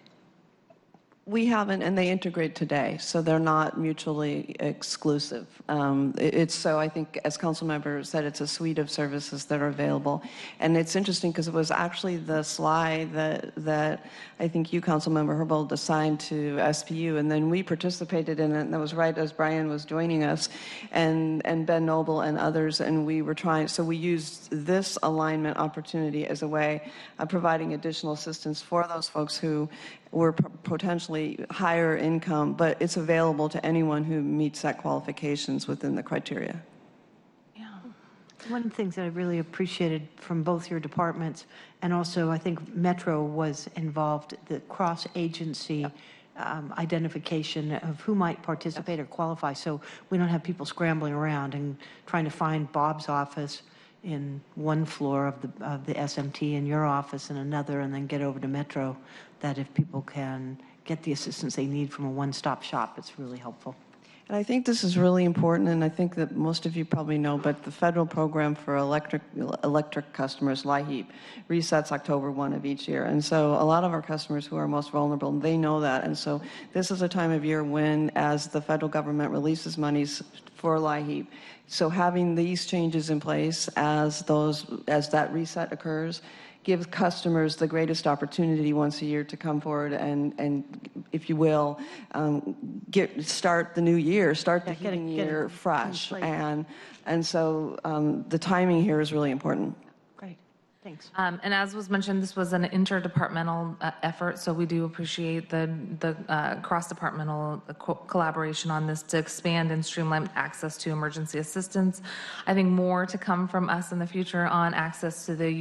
We haven't, and they integrate today, so they're not mutually exclusive. So I think, as Councilmember said, it's a suite of services that are available. And it's interesting because it was actually the slide that I think you, Councilmember Herbold, assigned to SPU, and then we participated in it, and that was right as Brian was joining us, and Ben Noble and others, and we were trying, so we used this alignment opportunity as a way of providing additional assistance for those folks who were potentially higher income, but it's available to anyone who meets that qualifications within the criteria. One of the things that I really appreciated from both your departments, and also I think Metro was involved, the cross-agency identification of who might participate or qualify, so we don't have people scrambling around and trying to find Bob's office in one floor of the SMT and your office in another, and then get over to Metro. That if people can get the assistance they need from a one-stop shop, it's really helpful. And I think this is really important, and I think that most of you probably know, but the federal program for electric customers, LIHEAP, resets October 1 of each year. And so a lot of our customers who are most vulnerable, they know that. And so this is a time of year when, as the federal government releases monies for LIHEAP, so having these changes in place as that reset occurs, gives customers the greatest opportunity once a year to come forward and if you will, start the new year, start the heating year fresh. And so the timing here is really important. Great, thanks. And as was mentioned, this was an interdepartmental effort, so we do appreciate the cross-departmental collaboration on this to expand and streamline access to emergency assistance. I think more to come from us in the future on access to the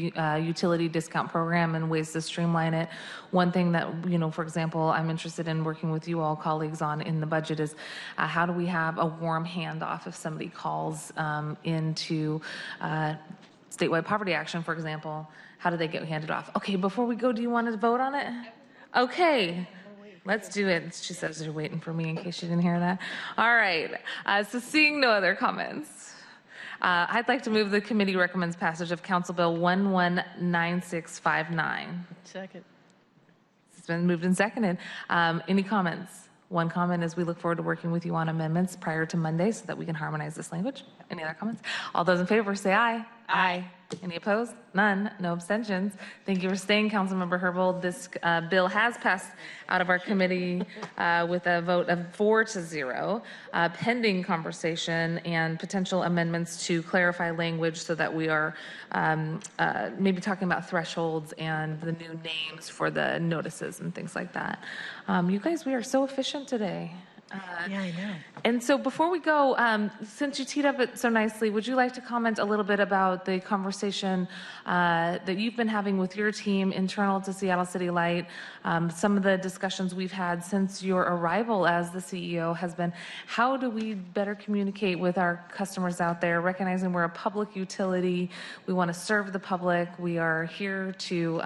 utility discount program and ways to streamline it. One thing that, for example, I'm interested in working with you all colleagues on in the budget is how do we have a warm handoff if somebody calls into statewide poverty action, for example, how do they get handed off? Okay, before we go, do you want to vote on it? Okay, let's do it. She says you're waiting for me in case you didn't hear that. All right, so seeing no other comments, I'd like to move the committee recommends passage of Council Bill 119659. Second. It's been moved and seconded. Any comments? One comment is we look forward to working with you on amendments prior to Monday so that we can harmonize this language. Any other comments? All those in favor say aye. Aye. Any opposed? None. No abstentions. Thank you for staying, Councilmember Herbold. This bill has passed out of our committee with a vote of 4-0, pending conversation and potential amendments to clarify language so that we are maybe talking about thresholds and the new names for the notices and things like that. You guys, we are so efficient today. Yeah, I know. And so before we go, since you teed up it so nicely, would you like to comment a little bit about the conversation that you've been having with your team internal to Seattle City Light? Some of the discussions we've had since your arrival as the CEO has been, how do we better communicate with our customers out there, recognizing we're a public utility, we want to serve the public, we are here to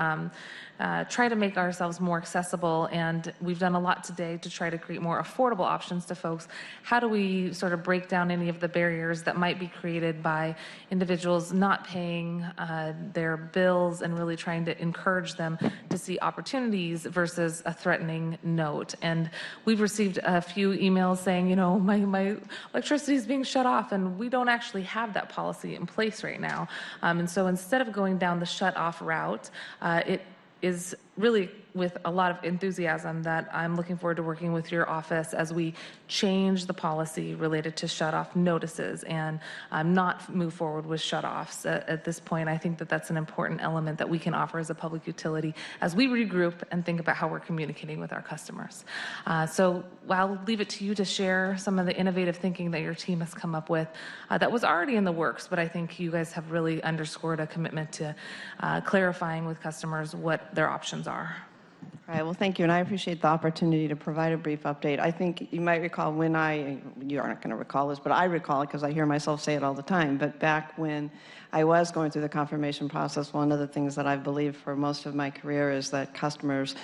try to make ourselves more accessible, and we've done a lot today to try to create more affordable options to folks. How do we sort of break down any of the barriers that might be created by individuals not paying their bills and really trying to encourage them to see opportunities versus a threatening note? And we've received a few emails saying, my electricity is being shut off, and we don't actually have that policy in place right now. And so instead of going down the shut off route, it is really with a lot of enthusiasm that I'm looking forward to working with your office as we change the policy related to shut-off notices and not move forward with shut-offs. At this point, I think that that's an important element that we can offer as a public utility as we regroup and think about how we're communicating with our customers. So I'll leave it to you to share some of the innovative thinking that your team has come up with that was already in the works, but I think you guys have really underscored a commitment to clarifying with customers what their options are. All right, well, thank you, and I appreciate the opportunity to provide a brief update. I think you might recall you aren't going to recall this, but I recall it because I hear myself say it all the time, but back when I was going through the confirmation process, one of the things that I've believed for most of my career is that customers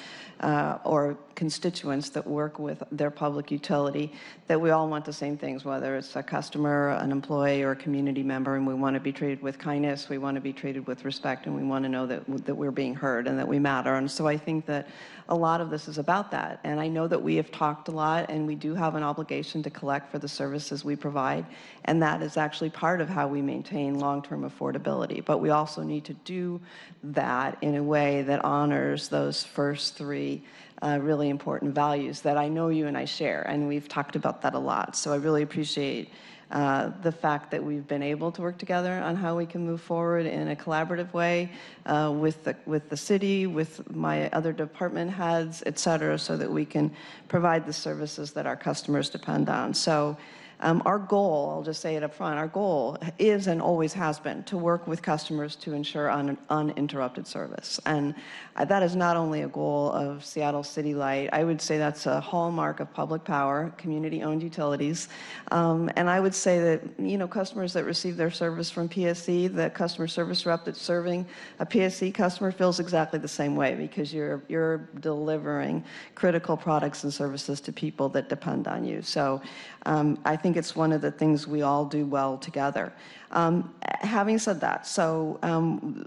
or constituents that work with their public utility, that we all want the same things, whether it's a customer, an employee, or a community member, and we want to be treated with kindness, we want to be treated with respect, and we want to know that we're being heard and that we matter. And so I think that a lot of this is about that. And I know that we have talked a lot, and we do have an obligation to collect for the services we provide, and that is actually part of how we maintain long-term affordability. But we also need to do that in a way that honors those first three really important values that I know you and I share, and we've talked about that a lot. So I really appreciate the fact that we've been able to work together on how we can move forward in a collaborative way with the city, with my other department heads, et cetera, so that we can provide the services that our customers depend on. So Our goal, I'll just say it up front, our goal is and always has been to work with customers to ensure uninterrupted service. And that is not only a goal of Seattle City Light, I would say that's a hallmark of public power, community-owned utilities. And I would say that, customers that receive their service from PSC, the customer service rep that's serving a PSC customer feels exactly the same way, because you're delivering critical products and services to people that depend on you. So I think it's one of the things we all do well together. Having said that, so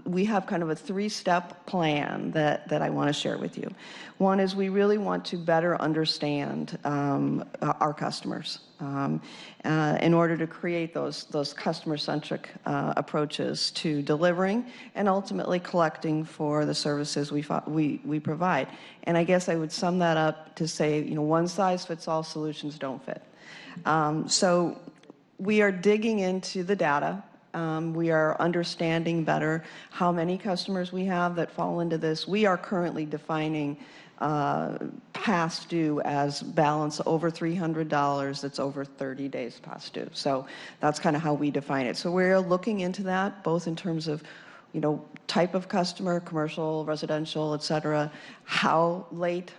we have kind of a three-step plan that I want to share with you. One is we really want to better understand our customers in order to create those customer-centric approaches to delivering and ultimately collecting for the services we provide. And I guess I would sum that up to say, one-size-fits-all solutions don't fit. So we are digging into the data. We are understanding better how many customers we have that fall into this. We are currently defining past due as balance over $300 that's over 30 days past due. So that's kind of how we define it. So we're looking into that, both in terms of type of customer, commercial, residential, et cetera. How late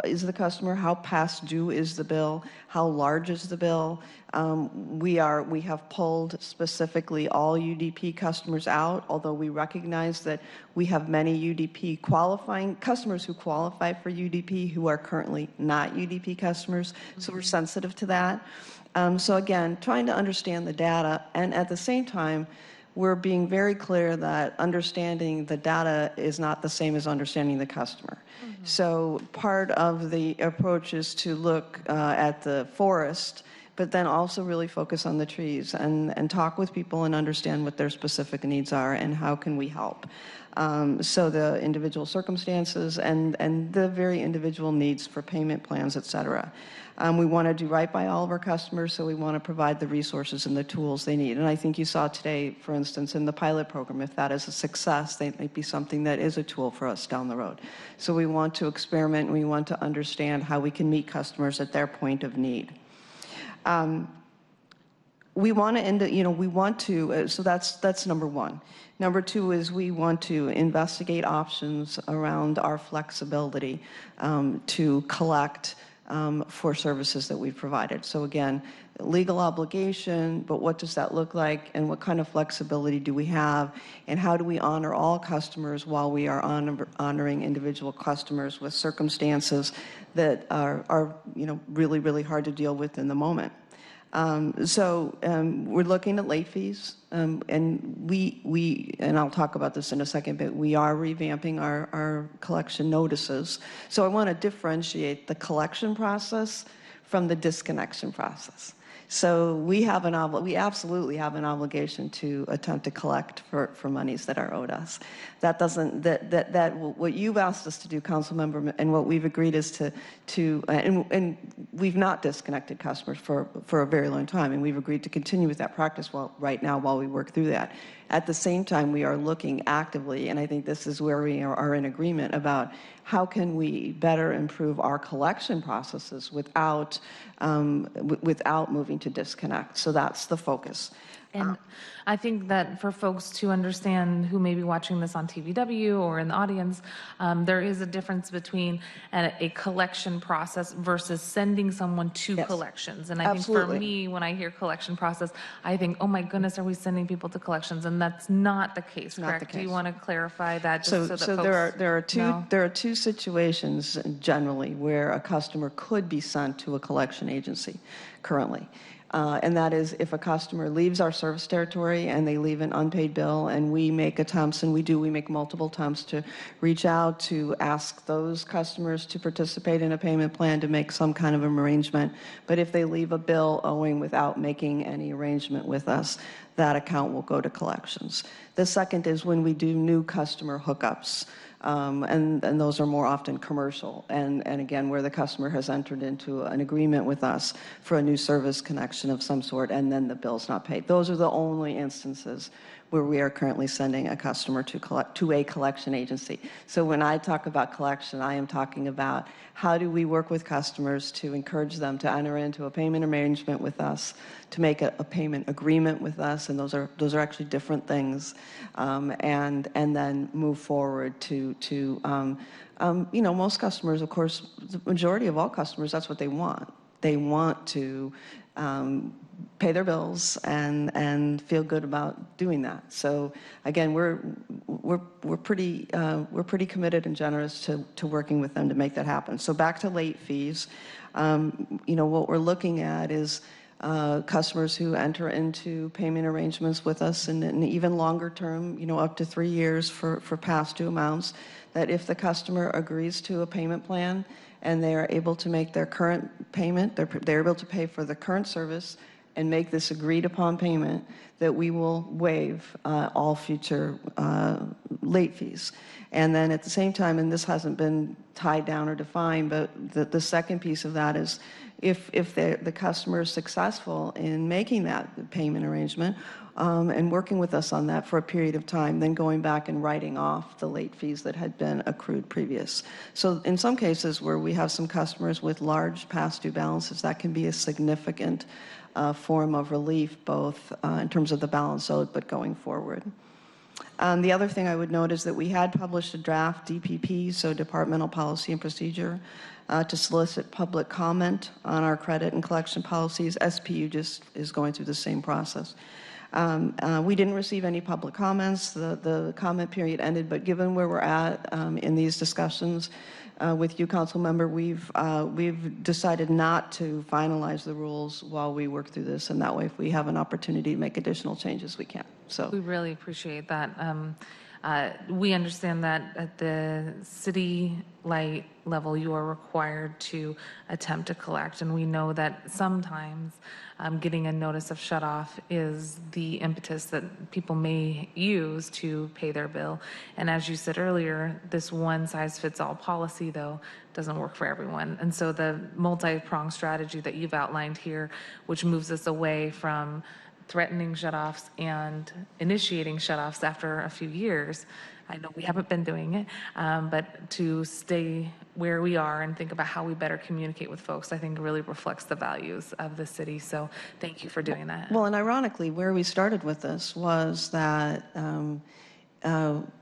is the customer? How past due is the bill? How large is the bill? We have pulled specifically all UDP customers out, although we recognize that we have many UDP qualifying customers who qualify for UDP who are currently not UDP customers. So we're sensitive to that. So again, trying to understand the data, and at the same time, we're being very clear that understanding the data is not the same as understanding the customer. So part of the approach is to look at the forest, but then also really focus on the trees and talk with people and understand what their specific needs are and how can we help. So the individual circumstances and the very individual needs for payment plans, et cetera. We want to do right by all of our customers, so we want to provide the resources and the tools they need. And I think you saw today, for instance, in the pilot program, if that is a success, that might be something that is a tool for us down the road. So we want to experiment, and we want to understand how we can meet customers at their point of need. We want to so that's number one. Number two is we want to investigate options around our flexibility to collect for services that we've provided. So again, legal obligation, but what does that look like, and what kind of flexibility do we have, and how do we honor all customers while we are honoring individual customers with circumstances that are really, really hard to deal with in the moment. So we're looking at late fees, and and I'll talk about this in a second, but we are revamping our collection notices. So I want to differentiate the collection process from the disconnection process. So we absolutely have an obligation to attempt to collect for monies that are owed us. That doesn't, what you've asked us to do, Councilmember, and what we've agreed is and we've not disconnected customers for a very long time, and we've agreed to continue with that practice right now while we work through that. At the same time, we are looking actively, and I think this is where we are in agreement about how can we better improve our collection processes without moving to disconnect. So that's the focus. And I think that for folks to understand who may be watching this on TVW or in the audience, there is a difference between a collection process versus sending someone to collections. And I think for me, when I hear collection process, I think, oh my goodness, are we sending people to collections? And that's not the case, correct? Do you want to clarify that? So there are two situations generally where a customer could be sent to a collection agency currently. And that is if a customer leaves our service territory and they leave an unpaid bill, and we make attempts, and we make multiple attempts to reach out to ask those customers to participate in a payment plan to make some kind of an arrangement. But if they leave a bill owing without making any arrangement with us, that account will go to collections. The second is when we do new customer hookups. And those are more often commercial. And again, where the customer has entered into an agreement with us for a new service connection of some sort, and then the bill's not paid. Those are the only instances where we are currently sending a customer to a collection agency. So when I talk about collection, I am talking about how do we work with customers to encourage them to enter into a payment arrangement with us, to make a payment agreement with us, and those are actually different things, and then move forward to most customers, of course, the majority of all customers, that's what they want. They want to pay their bills and feel good about doing that. So again, we're pretty committed and generous to working with them to make that happen. So back to late fees, what we're looking at is customers who enter into payment arrangements with us in an even longer term, up to 3 years for past due amounts, that if the customer agrees to a payment plan and they are able to make their current payment, they're able to pay for the current service and make this agreed upon payment, that we will waive all future late fees. And then at the same time, and this hasn't been tied down or defined, but the second piece of that is if the customer is successful in making that payment arrangement and working with us on that for a period of time, then going back and writing off the late fees that had been accrued previous. So in some cases where we have some customers with large past due balances, that can be a significant form of relief, both in terms of the balance owed, but going forward. The other thing I would note is that we had published a draft DPP, so Departmental Policy and Procedure, to solicit public comment on our credit and collection policies. SPU just is going through the same process. We didn't receive any public comments. The comment period ended, but given where we're at in these discussions with you, council member, we've decided not to finalize the rules while we work through this, and that way if we have an opportunity to make additional changes, we can. So we really appreciate that. We understand that at the city light level, you are required to attempt to collect, and we know that sometimes getting a notice of shutoff is the impetus that people may use to pay their bill. And as you said earlier, this one-size-fits-all policy, though, doesn't work for everyone. And so the multi-pronged strategy that you've outlined here, which moves us away from threatening shutoffs and initiating shutoffs after a few years. I know we haven't been doing it, but to stay where we are and think about how we better communicate with folks, I think really reflects the values of the city. So thank you for doing that. Well, and ironically, where we started with this was that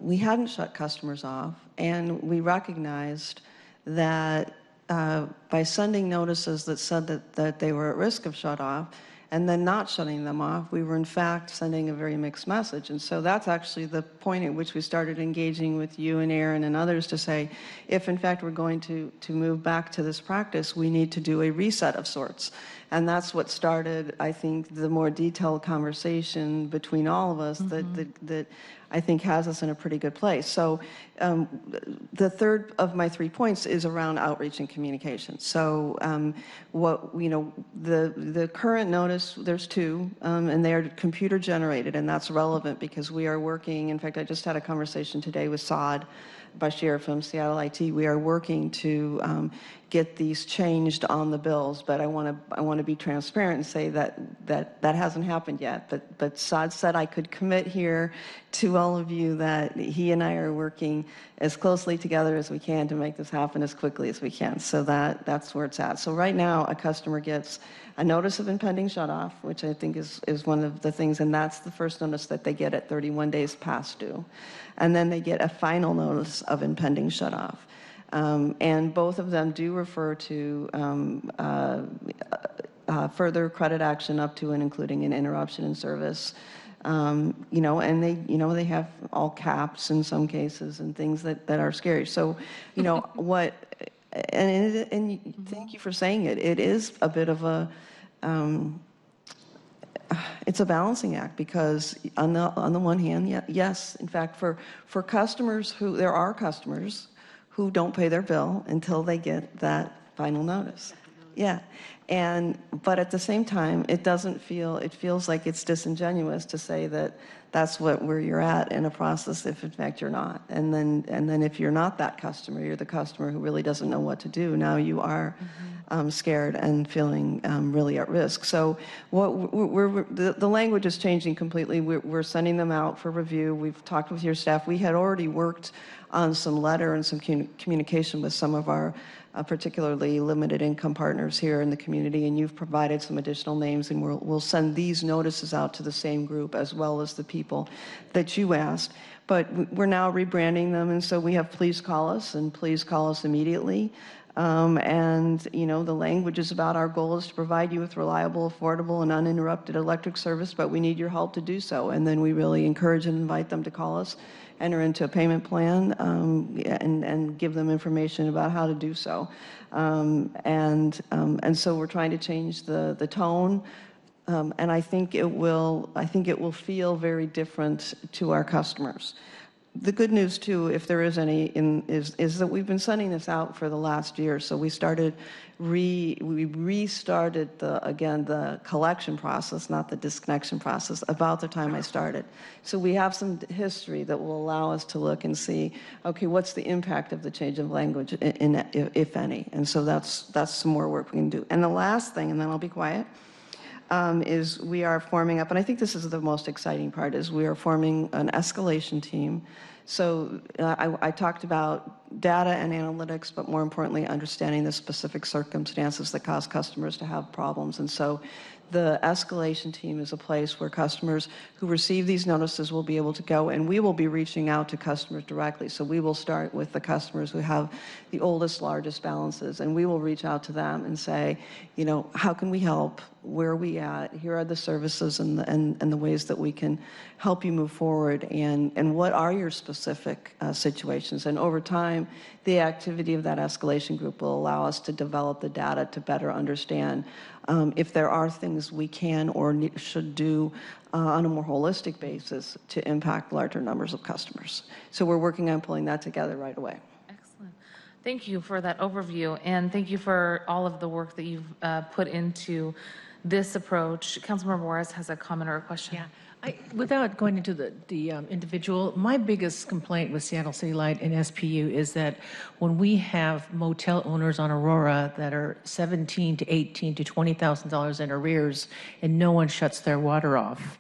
we hadn't shut customers off, and we recognized that by sending notices that said that they were at risk of shut off, and then not shutting them off, we were in fact sending a very mixed message. And so that's actually the point at which we started engaging with you and Aaron and others to say, if in fact we're going to move back to this practice, we need to do a reset of sorts. And that's what started, I think, the more detailed conversation between all of us that I think has us in a pretty good place. So the third of my 3 points is around outreach and communication. So the current notice, there's 2, and they are computer generated, and that's relevant because we are working. In fact, I just had a conversation today with Saad Bashir from Seattle IT. We are working to get these changed on the bills, but I want to be transparent and say that hasn't happened yet. But Saad said I could commit here to all of you that he and I are working as closely together as we can to make this happen as quickly as we can. So that's where it's at. So right now, a customer gets a notice of impending shutoff, which I think is one of the things, and that's the first notice that they get at 31 days past due. And then they get a final notice of impending shutoff. And both of them do refer to further credit action up to and including an interruption in service. And they have all caps in some cases and things that are scary. So, and thank you for saying it. It is a bit of a, it's a balancing act because on the one hand, yes, in fact, for customers there are customers who don't pay their bill until they get that final notice. Yeah. But at the same time, it feels like it's disingenuous to say that that's where you're at in a process if in fact you're not. And then if you're not that customer, you're the customer who really doesn't know what to do. Now you are scared and feeling really at risk. So the language is changing completely. We're sending them out for review. We've talked with your staff. We had already worked on some letter and some communication with some of our particularly limited income partners here in the community, and you've provided some additional names, and we'll send these notices out to the same group as well as the people that you asked. But we're now rebranding them, and so we have please call us, and please call us immediately. And, you know, the language is about our goal is to provide you with reliable, affordable, and uninterrupted electric service, but we need your help to do so. And then we really encourage and invite them to call us, enter into a payment plan, and give them information about how to do so. And so we're trying to change the tone, and I think it will feel very different to our customers. The good news, too, if there is any, is that we've been sending this out for the last year. So we restarted the collection process, not the disconnection process, about the time I started. So we have some history that will allow us to look and see, okay, what's the impact of the change of language, if any? And so that's some more work we can do. And the last thing, and then I'll be quiet, is we are forming up, and I think this is the most exciting part, is we are forming an escalation team. So I talked about data and analytics, but more importantly, understanding the specific circumstances that cause customers to have problems. And so the escalation team is a place where customers who receive these notices will be able to go, and we will be reaching out to customers directly. So we will start with the customers who have the oldest, largest balances, and we will reach out to them and say, you know, how can we help? Where are we at? Here are the services and the ways that we can help you move forward, and what are your specific situations? And over time, the activity of that escalation group will allow us to develop the data to better understand if there are things we can or should do on a more holistic basis to impact larger numbers of customers. So we're working on pulling that together right away. Excellent. Thank you for that overview, and thank you for all of the work that you've put into this approach. Councilmember Juarez has a comment or a question. Yeah. Without going into the individual, my biggest complaint with Seattle City Light and SPU is that when we have motel owners on Aurora that are $17,000 to $18,000 to $20,000 in arrears and no one shuts their water off,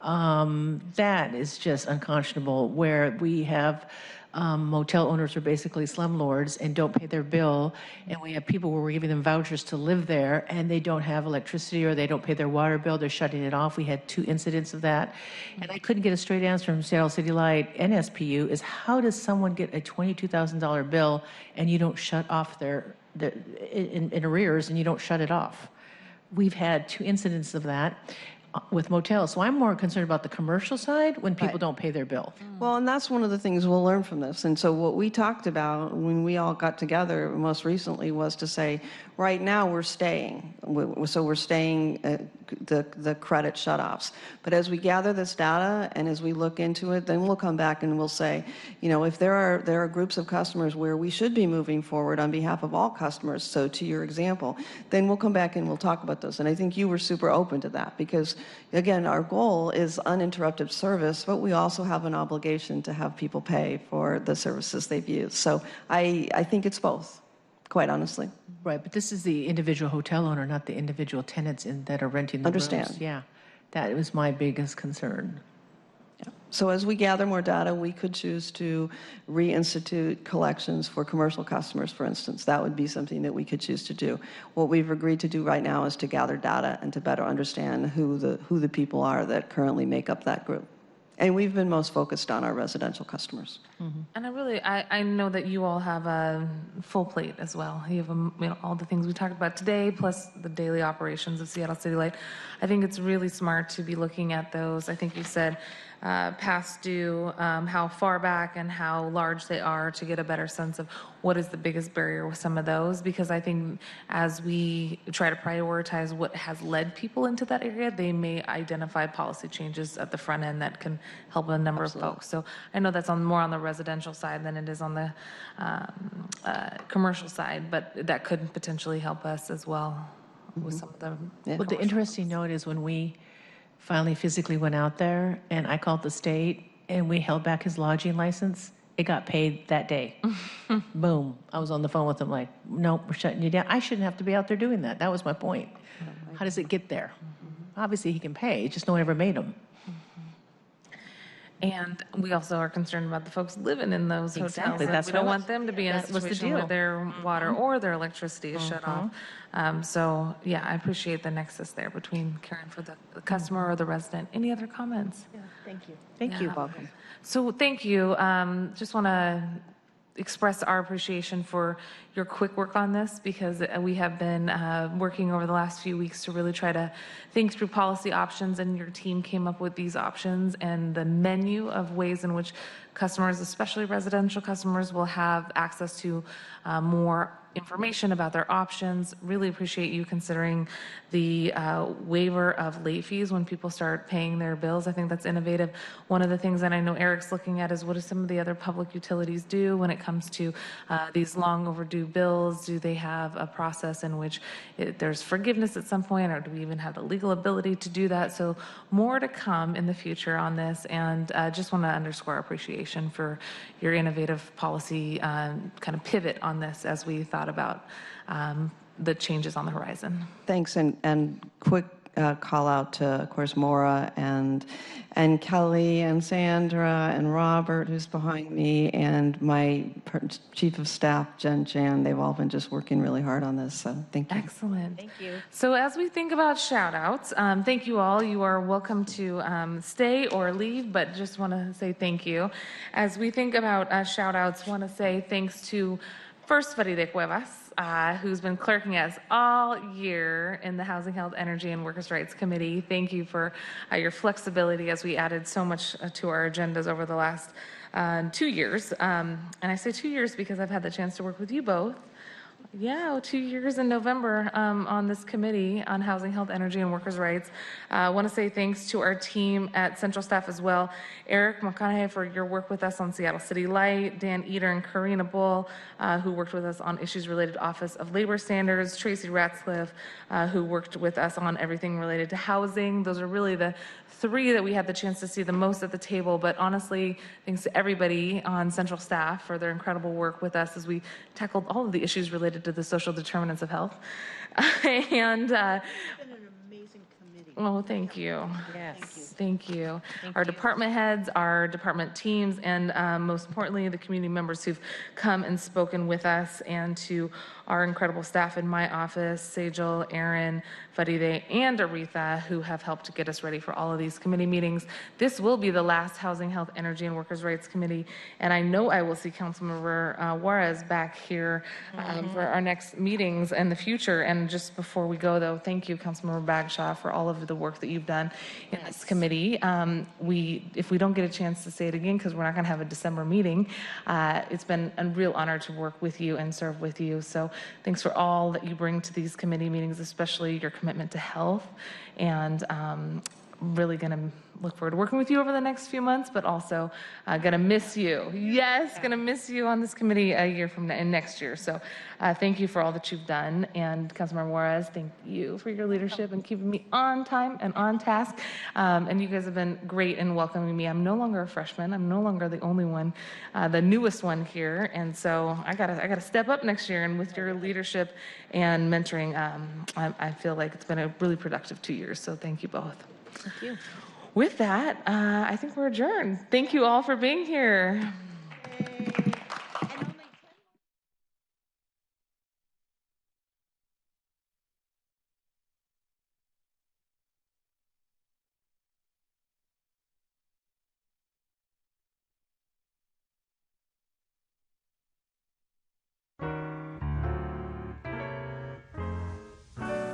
that is just unconscionable. Where we have motel owners who are basically slumlords and don't pay their bill, and we have people where we're giving them vouchers to live there and they don't have electricity or they don't pay their water bill, they're shutting it off. We had 2 incidents of that, and I couldn't get a straight answer from Seattle City Light and SPU is how does someone get a $22,000 bill and you don't shut off in arrears and you don't shut it off? We've had 2 incidents of that with motels. So I'm more concerned about the commercial side when people don't pay their bill. Well, and that's one of the things we'll learn from this. And so what we talked about when we all got together most recently was to say, right now we're staying. So we're staying the credit shutoffs. But as we gather this data and as we look into it, then we'll come back and we'll say, you know, if there are groups of customers where we should be moving forward on behalf of all customers, so to your example, then we'll come back and we'll talk about those. And I think you were super open to that because, again, our goal is uninterrupted service, but we also have an obligation to have people pay for the services they've used. So I think it's both, quite honestly. Right, but this is the individual hotel owner, not the individual tenants that are renting the Understand. rooms. Yeah, that was my biggest concern. Yeah. So as we gather more data, we could choose to reinstitute collections for commercial customers, for instance. That would be something that we could choose to do. What we've agreed to do right now is to gather data and to better understand who the people are that currently make up that group. And we've been most focused on our residential customers. Mm-hmm. And I know that you all have a full plate as well. You have all the things we talked about today, plus the daily operations of Seattle City Light. I think it's really smart to be looking at those. I think you said past due, how far back and how large they are to get a better sense of what is the biggest barrier with some of those. Because I think as we try to prioritize what has led people into that area, they may identify policy changes at the front end that can help a number of folks. So I know that's more on the residential side than it is on the commercial side, but that could potentially help us as well. with some of the. Well, the interesting note is when we finally physically went out there and I called the state and we held back his lodging license, it got paid that day. Boom. I was on the phone with him like, nope, we're shutting you down. I shouldn't have to be out there doing that. That was my point. How does it get there? Obviously, he can pay, just no one ever made him. And we also are concerned about the folks living in those hotels. Exactly, and that's we don't what- want them to be in a that was the situation where deal. their water or their electricity is shut off. So, yeah, I appreciate the nexus there between caring for the customer or the resident. Any other comments? Thank you. Thank you. Welcome. So, thank you. Just want to express our appreciation for your quick work on this, because we have been working over the last few weeks to really try to think through policy options, and your team came up with these options and the menu of ways in which customers, especially residential customers, will have access to more information about their options. Really appreciate you considering the waiver of late fees when people start paying their bills. I think that's innovative. One of the things that I know Eric's looking at is what do some of the other public utilities do when it comes to these long overdue bills? Do they have a process in which there's forgiveness at some point, or do we even have the legal ability to do that? So more to come in the future on this, and just want to underscore our appreciation for your innovative policy kind of pivot on this as we thought about the changes on the horizon. Thanks, and quick call out to, of course, Maura and Kelly and Sandra and Robert, who's behind me, and my chief of staff, Jen Chan. They've all been just working really hard on this, so thank you. Excellent. Thank you. So as we think about shout outs, thank you all. You are welcome to stay or leave, but just want to say thank you. As we think about shout outs, want to say thanks to First Faride Cuevas, who's been clerking us all year in the Housing, Health, Energy, and Workers' Rights Committee. Thank you for your flexibility as we added so much to our agendas over the last 2 years. And I say 2 years because I've had the chance to work with you both. Yeah, 2 years in November on this committee on Housing, Health, Energy, and Workers' Rights. I want to say thanks to our team at Central Staff as well. Eric McConaughey for your work with us on Seattle City Light, Dan Eder and Karina Bull, who worked with us on issues related to Office of Labor Standards, Tracy Ratzliff, who worked with us on everything related to housing. Those are really the 3 that we had the chance to see the most at the table, but honestly, thanks to everybody on Central Staff for their incredible work with us as we tackled all of the issues related to the social determinants of health. And oh, thank you. Yes, thank you. Our department heads, our department teams, and most importantly, the community members who've come and spoken with us, and to our incredible staff in my office, Sejal, Aaron, Faride, and Aretha, who have helped to get us ready for all of these committee meetings. This will be the last Housing, Health, Energy, and Workers' Rights Committee, and I know I will see Councilmember Juarez back here for our next meetings in the future. And just before we go, though, thank you, Councilmember Bagshaw, for all of the work that you've done in this committee. If we don't get a chance to say it again, because we're not going to have a December meeting, it's been a real honor to work with you and serve with you. So thanks for all that you bring to these committee meetings, especially your commitment to health, and really going to look forward to working with you over the next few months, but also going to miss you. Yes, going to miss you on this committee a year from now and next year. So thank you for all that you've done. And Councilmember Juarez, thank you for your leadership and keeping me on time and on task. And you guys have been great in welcoming me. I'm no longer a freshman. I'm no longer the only one, the newest one here. And so I gotta step up next year. And with your leadership and mentoring, I feel like it's been a really productive 2 years. So thank you both. Thank you. With that, I think we're adjourned. Thank you all for being here. Yay.